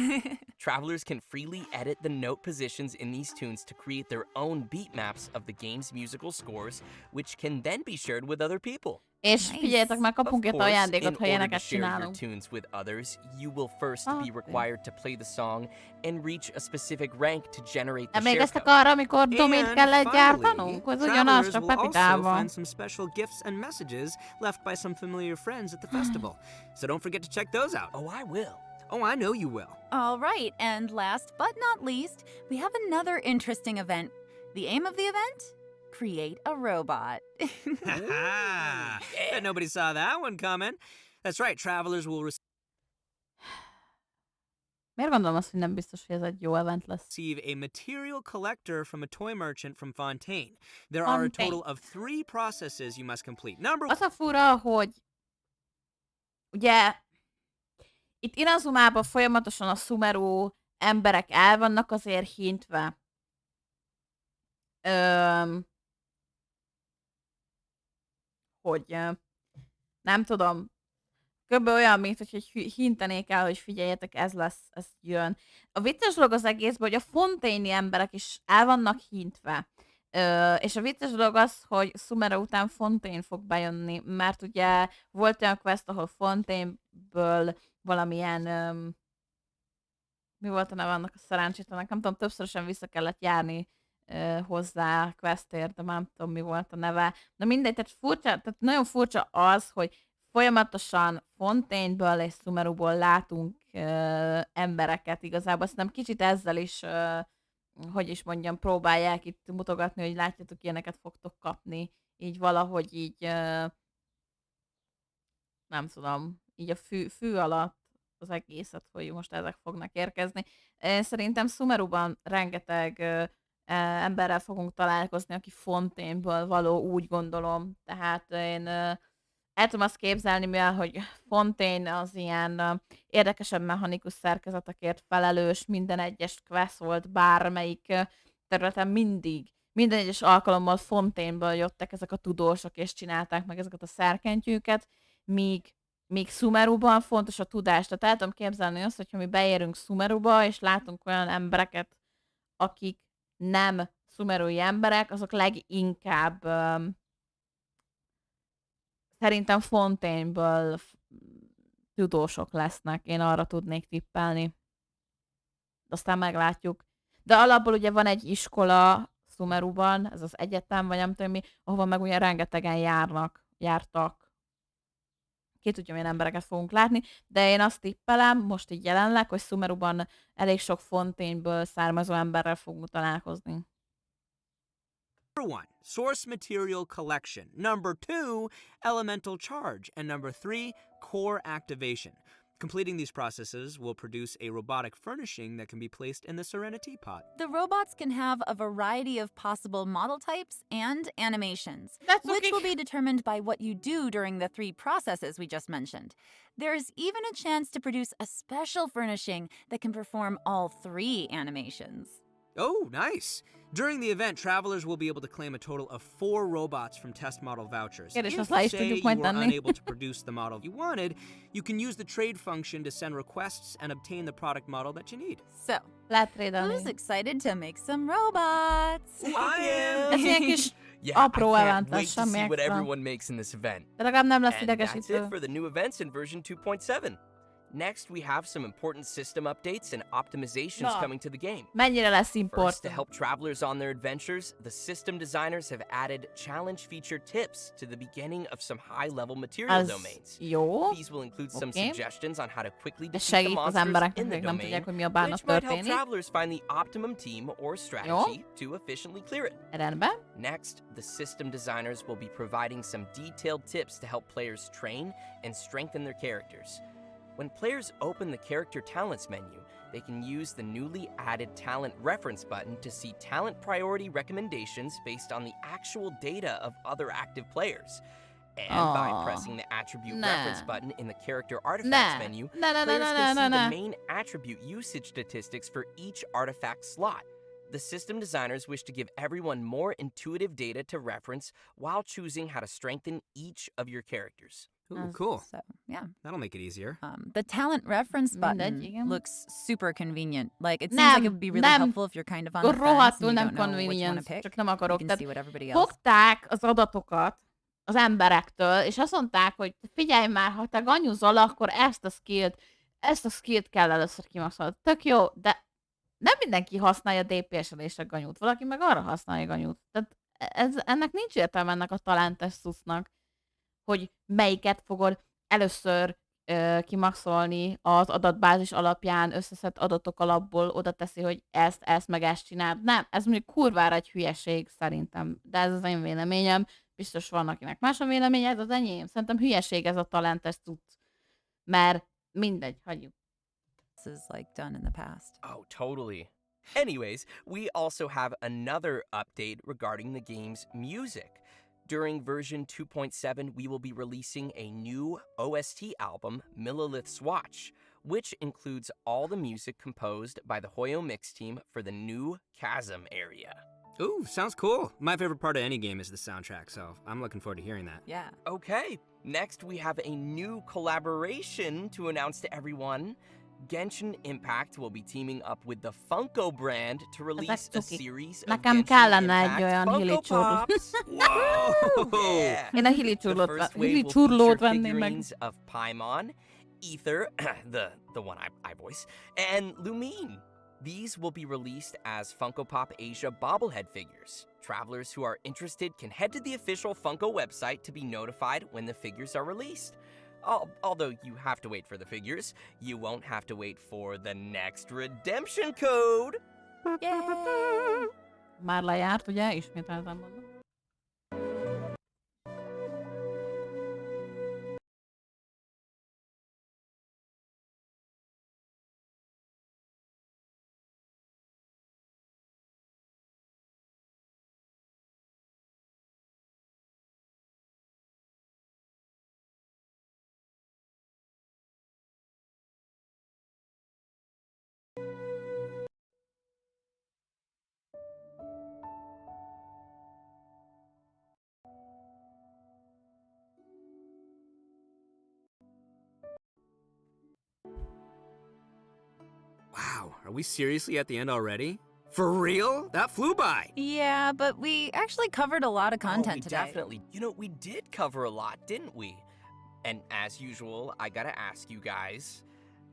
Travelers can freely edit the note positions in these tunes to create their own beat maps of the game's musical scores, which can then be shared with other people. És figyeljetek, már Of kapunk egy course, in ajándékot, ha order to ilyeneket share your csinálunk. tunes with others, you will first be Okay. required to play the song and reach a specific rank to generate the share Emlékeztek code. arra, amikor domét kellett gyártanunk? Ez ugyanaz, travelers csak will also Pepitával. find some special gifts and messages left by some familiar friends at the festival. So don't forget to check those out. Oh, I will. Oh, I know you will. All right, and last but not least, we have another interesting event. The aim of the event? Create a robot. Bet nobody saw that one coming. That's right, travelers will Miért gondolom azt, hogy nem biztos, hogy ez egy jó event lesz? receive a material collector from a toy merchant from Fontaine. There are a total of 3 processes you must complete. Number Az a fura, hogy ugye itt Inazumában folyamatosan a Sumeru emberek el vannak azért hintve. Hogy nem tudom, kb. Olyan, mint hogy hintenék el, hogy figyeljetek, ez lesz, ez jön. A vicces dolog az egészben, hogy a Fontaine-i emberek is el vannak hintve. És a vicces dolog az, hogy Sumeru után Fontaine fog bejönni, mert ugye volt olyan quest, ahol Fontaine-ből valamilyen mi volt a neve annak a szerencsétlenek, nem tudom, többszörösen vissza kellett járni hozzá questért, de nem tudom, mi volt a neve. Na mindegy, tehát nagyon furcsa az, hogy folyamatosan Fontaine-ből és Sumeruból látunk embereket igazából. Szerintem kicsit ezzel is, hogy is mondjam, próbálják itt mutogatni, hogy látjátok, ilyeneket fogtok kapni. Így valahogy így, nem tudom, így a fű alatt az egészet, hogy most ezek fognak érkezni. Szerintem Sumeruban rengeteg emberrel fogunk találkozni, aki Fontaineből való, úgy gondolom. Tehát én el tudom azt képzelni, mivel hogy Fontaine az ilyen érdekesebb mechanikus szerkezetekért felelős, minden egyes quest volt bármelyik területen minden egyes alkalommal Fontaineből jöttek ezek a tudósok, és csinálták meg ezeket a szerkentyűket, míg Sumeruban fontos a tudás. Tehát el tudom képzelni azt, hogyha mi beérünk Sumeruba, és látunk olyan embereket, akik nem szumerui emberek, azok leginkább szerintem Fontaineből tudósok lesznek. Én arra tudnék tippelni. Aztán meglátjuk. De alapból ugye van egy iskola Sumeruban, ez az egyetem, vagy nem tudom mi, ahova meg ugye rengetegen jártak. Ki tudja, milyen embereket fogunk látni, de én azt tippelem, most így jelenleg, hogy Sumeruban elég sok Fontaineből származó emberrel fogunk találkozni. Number 1, source material collection. Number 2, elemental charge. And number 3, core activation. Completing these processes will produce a robotic furnishing that can be placed in the Serenity Pod. The robots can have a variety of possible model types and animations, That's which okay. will be determined by what you do during the 3 processes we just mentioned. There's even a chance to produce a special furnishing that can perform all 3 animations. Oh, nice! During the event, travelers will be able to claim a total of 4 robots from test model vouchers. Kérdés, If, azt le is say, tudjuk you majd were tenni. unable to produce the model you wanted, you can use the trade function to send requests and obtain the product model that you need. So, Lehet who's trédelni. excited to make some robots? I am! Ez ilyen kis Yeah, apró I can't event wait lesz, to semmi see what extra. everyone makes in this event. De legalább nem lesz And that's idegesítő. it for the new events in version 2.7. Next, we have some important system updates and optimizations Na. coming to the game. Mennyire lesz First, to important? help travelers on their adventures, the system designers have added challenge feature tips to the beginning of some high-level material Az domains. jó. These will include some Okay. suggestions on how to quickly Ez defeat the segít az monsters embereknek, in the akik nem domain, tudják, hogy mi a bánat which might help történik. travelers find the optimum team or strategy to efficiently clear it. Rendben. Next, the system designers will be providing some detailed tips to help players train and strengthen their characters. When players open the character talents menu, they can use the newly added talent reference button to see talent priority recommendations based on the actual data of other active players. And by Aw. pressing the attribute Nah. reference button in the character artifacts Nah. menu, Nah. players can see the main attribute usage statistics for each artifact slot. The system designers wish to give everyone more intuitive data to reference while choosing how to strengthen each of your characters. Ooh, cool. So, yeah. That'll make it easier. The talent reference Mindegy, button igen. looks super convenient. Like, it seems like it would be really helpful if you're kind of on the fence and Rohadtul you nem don't know which one to convenient, pick. csak nem You akarok. can Tehát see what everybody else. fogták az adatokat az emberektől, és azt mondták, hogy figyelj már, ha te ganyúzol, akkor ezt a skillt kell először kimaxolni. Tök jó, de nem mindenki használja DPS-elésre ganyút, valaki meg arra használja ganyút. Tehát ennek nincs értelme, ennek a talentes szusznak, hogy melyiket fogod először kimaxolni az adatbázis alapján, összeszedett adatok alapból oda teszi, hogy ezt meg ezt csinál. Nem, ez mondjuk kurvára egy hülyeség szerintem, de ez az én véleményem. Biztos van, akinek más a véleménye, ez az enyém. Szerintem hülyeség ez a talentes cucc. Mert mindegy, hagyjuk. This is like done in the past. Oh, totally. Anyways, we also have another update regarding the game's music. During version 2.7, we will be releasing a new OST album, Millilith's Watch, which includes all the music composed by the Hoyo Mix team for the new Chasm area. Ooh, sounds cool. My favorite part of any game is the soundtrack, so I'm looking forward to hearing that. Yeah. Okay, next we have a new collaboration to announce to everyone. Genshin Impact will be teaming up with the Funko brand to release a cuki. series of Nekem Genshin kellene egy Impact olyan Funko hilicsúrlót. Pops. Whoa! Yeah. Én a The hilicsúrlót first wave will hilicsúrlót feature venném meg. figurines of Paimon, Ether, the one I voice, and Lumine. These will be released as Funko Pop Asia bobblehead figures. Travelers who are interested can head to the official Funko website to be notified when the figures are released. Although you have to wait for the figures, you won't have to wait for the next redemption code. Yay! Már lejárt, ugye? Ismételten mondom. Are we seriously at the end already? For real? That flew by. Yeah, but we actually covered a lot of content we today. definitely. You know, we did cover a lot, didn't we? And as usual, I gotta ask you guys,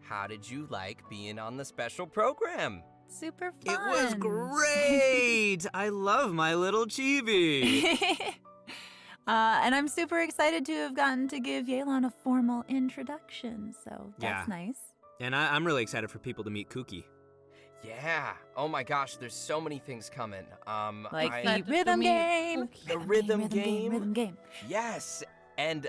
how did you like being on the special program? Super fun. It was great. I love my little chibi. And I'm super excited to have gotten to give Yelan a formal introduction, so that's nice. And I'm really excited for people to meet Kuki. Yeah. Oh my gosh, there's so many things coming. Like the rhythm game. The rhythm game. Rhythm game. Yes. And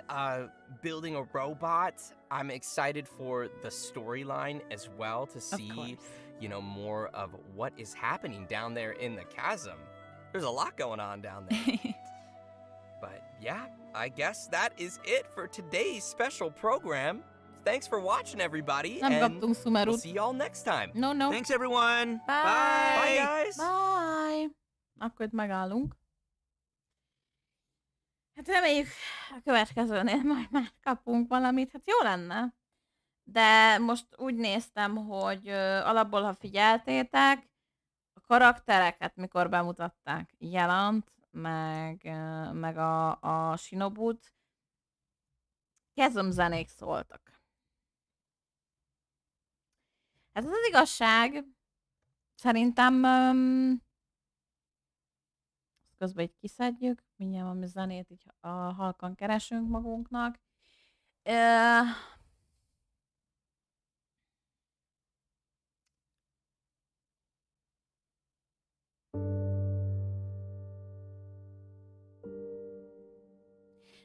building a robot. I'm excited for the storyline as well to see, more of what is happening down there in the chasm. There's a lot going on down there. But yeah, I guess that is it for today's special program. Thanks for watching, everybody, and we'll see y'all next time. No. Thanks, everyone. Bye. Bye, guys. Bye! Akkor itt megállunk. Hát reméljük a következőnél majd már kapunk valamit. Hát jó lenne. De most úgy néztem, hogy alapból, ha figyeltétek, a karaktereket mikor bemutatták, Yelant, meg a Shinobut, zenék szóltak. Hát ez az igazság, szerintem közben így kiszedjük, mindjárt valami zenét így halkan keresünk magunknak.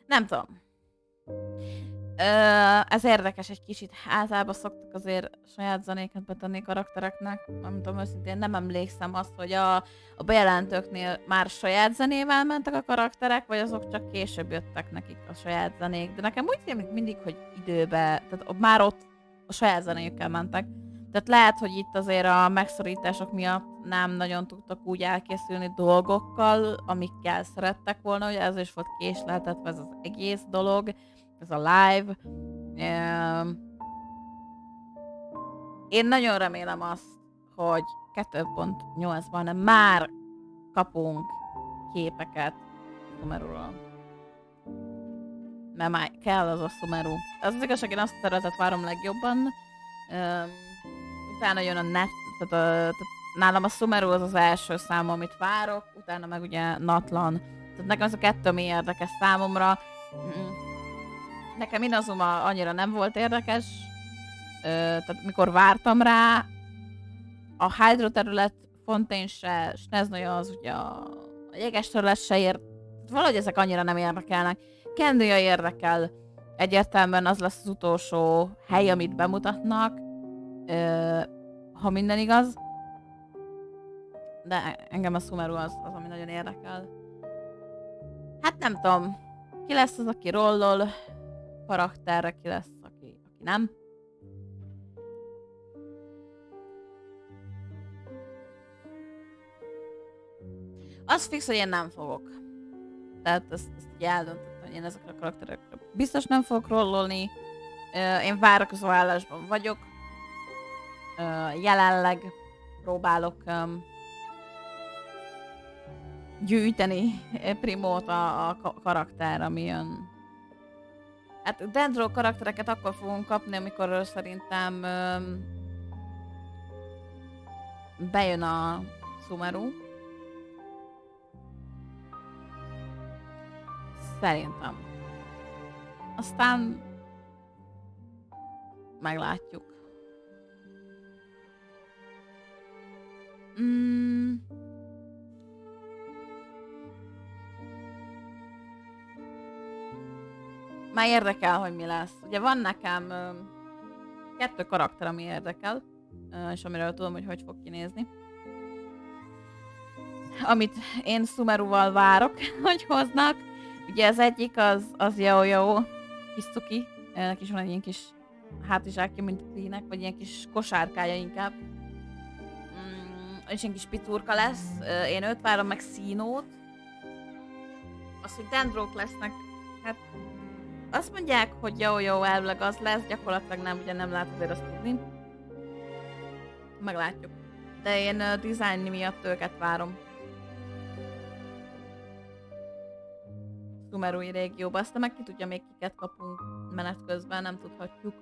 Nem tudom. Ez érdekes egy kicsit. Általában szoktak azért saját zenéket betenni karaktereknek. Nem tudom, őszintén nem emlékszem azt, hogy a bejelentőknél már saját zenével mentek a karakterek, vagy azok csak később jöttek nekik a saját zenék. De nekem úgy tűnik mindig, hogy időbe, tehát már ott a saját zenéjükkel mentek. Tehát lehet, hogy itt azért a megszorítások miatt nem nagyon tudtak úgy elkészülni dolgokkal, amikkel szerettek volna, hogy ez is volt késleltetve ez az egész dolog, ez a live. Én nagyon remélem azt, hogy 2.8-ban már kapunk képeket Sumeruról. Mert már kell az a Sumeru. Az igazság, én azt a területet várom legjobban. Utána jön a net, tehát nálam a Sumeru az első szám, amit várok, utána meg ugye Natlan. Tehát nekem ez a kettő mi érdekes számomra. Nekem Inazuma annyira nem volt érdekes, tehát mikor vártam rá, a Hydro terület Fontaine se, Sneznoja az ugye a jeges terület se ér, valahogy ezek annyira nem érdekelnek. Kenduja érdekel, egyértelműen az lesz az utolsó hely, amit bemutatnak, ha minden igaz. De engem a Sumeru az, ami nagyon érdekel. Hát nem tudom, ki lesz az, aki rollol karakterre, ki lesz, aki nem. Az fix, hogy én nem fogok. Tehát ezt így eldöntöttem, hogy én ezekre a karakterekre biztos nem fogok rollolni. Én várakozó állásban vagyok. Jelenleg próbálok gyűjteni Primót a karakter, ami jön. Hát Dendro karaktereket akkor fogunk kapni, amikor szerintem bejön a Sumeru. Szerintem. Aztán meglátjuk. Már érdekel, hogy mi lesz. Ugye van nekem 2 karakter, ami érdekel, és amiről tudom, hogy fog kinézni. Amit én Sumeruval várok, hogy hoznak. Ugye az egyik az Yao kis cuki. Neki is van egy ilyen kis hátizsákja, mint a Cleanek, vagy ilyen kis kosárkája inkább. És ilyen kis picurka lesz. Én őt várom, meg Sinót. Az, hogy Dendrók lesznek, hát azt mondják, hogy Yao elvileg az lesz, gyakorlatilag nem, ugye nem lehet azért azt tudni. meglátjuk. De én design miatt őket várom. Sumerui régióba, aztán meg ki tudja, még kiket kapunk menet közben, nem tudhatjuk.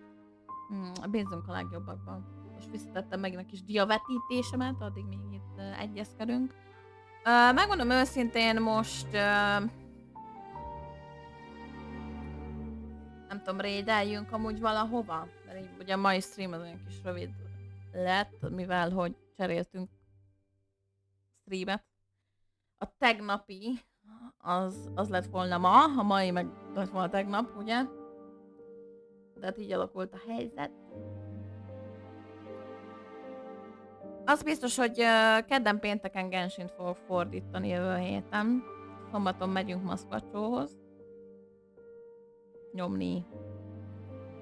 Bízunk a legjobbakban. Most visszatettem megint a kis diavetítésemet, addig még itt egyezkedünk. Megmondom őszintén, most nem tudom, raideljünk amúgy valahova, mert így ugye a mai stream az olyan kis rövid lett, mivel hogy cseréltünk streamet. A tegnapi az lett volna ma, a mai meg lett volna tegnap, ugye? De hát így alakult a helyzet. Az biztos, hogy kedden pénteken Genshint fogok fordítani jövő héten. Szombaton megyünk Maszkvacsóhoz. Nyomni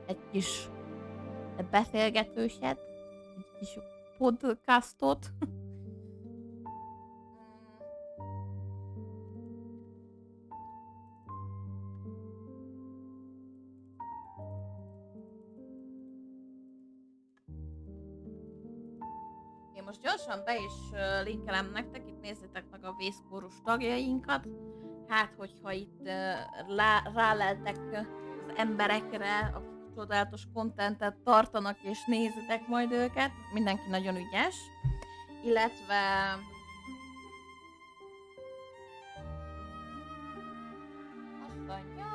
egy kis beszélgetőset, egy kis podcastot. Én most gyorsan be is linkelem nektek, itt nézzétek meg a vészkórus tagjainkat. Hát, hogyha itt ráleltek az emberekre, akik csodálatos kontentet tartanak, és nézitek majd őket. Mindenki nagyon ügyes. Illetve... Azt mondja...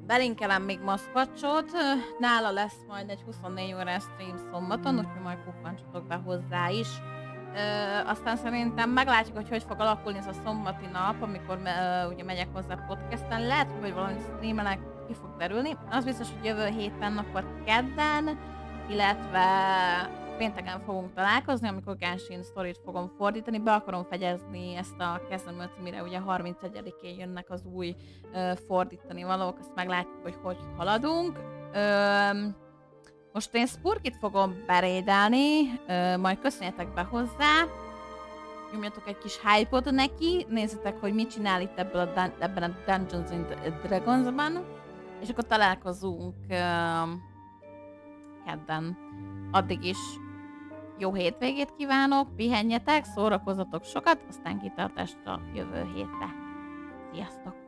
Belinkelem még Maszkvacsot, nála lesz majd egy 24 órás stream szombaton, úgyhogy majd kukkancsatok be hozzá is. Aztán szerintem meglátjuk, hogy fog alakulni ez a szombati nap, amikor ugye megyek hozzá podcasten. Lehet, hogy valami streamelek ki fog derülni. Az biztos, hogy jövő héten, akkor kedden, illetve pénteken fogunk találkozni, amikor Genshin Story-t fogom fordítani. Be akarom fegyezni ezt a kezdeményet, mire ugye 31-én jönnek az új fordítani valók, azt meglátjuk, hogy haladunk. Most én Spurkit fogom berédelni, majd köszönjetek be hozzá, nyomjatok egy kis hype-ot neki, nézzetek, hogy mit csinál itt ebben a Dungeons and Dragons-ban, és akkor találkozunk kedden. Addig is jó hétvégét kívánok, pihenjetek, szórakozzatok sokat, aztán kitartást a jövő hétre. Sziasztok!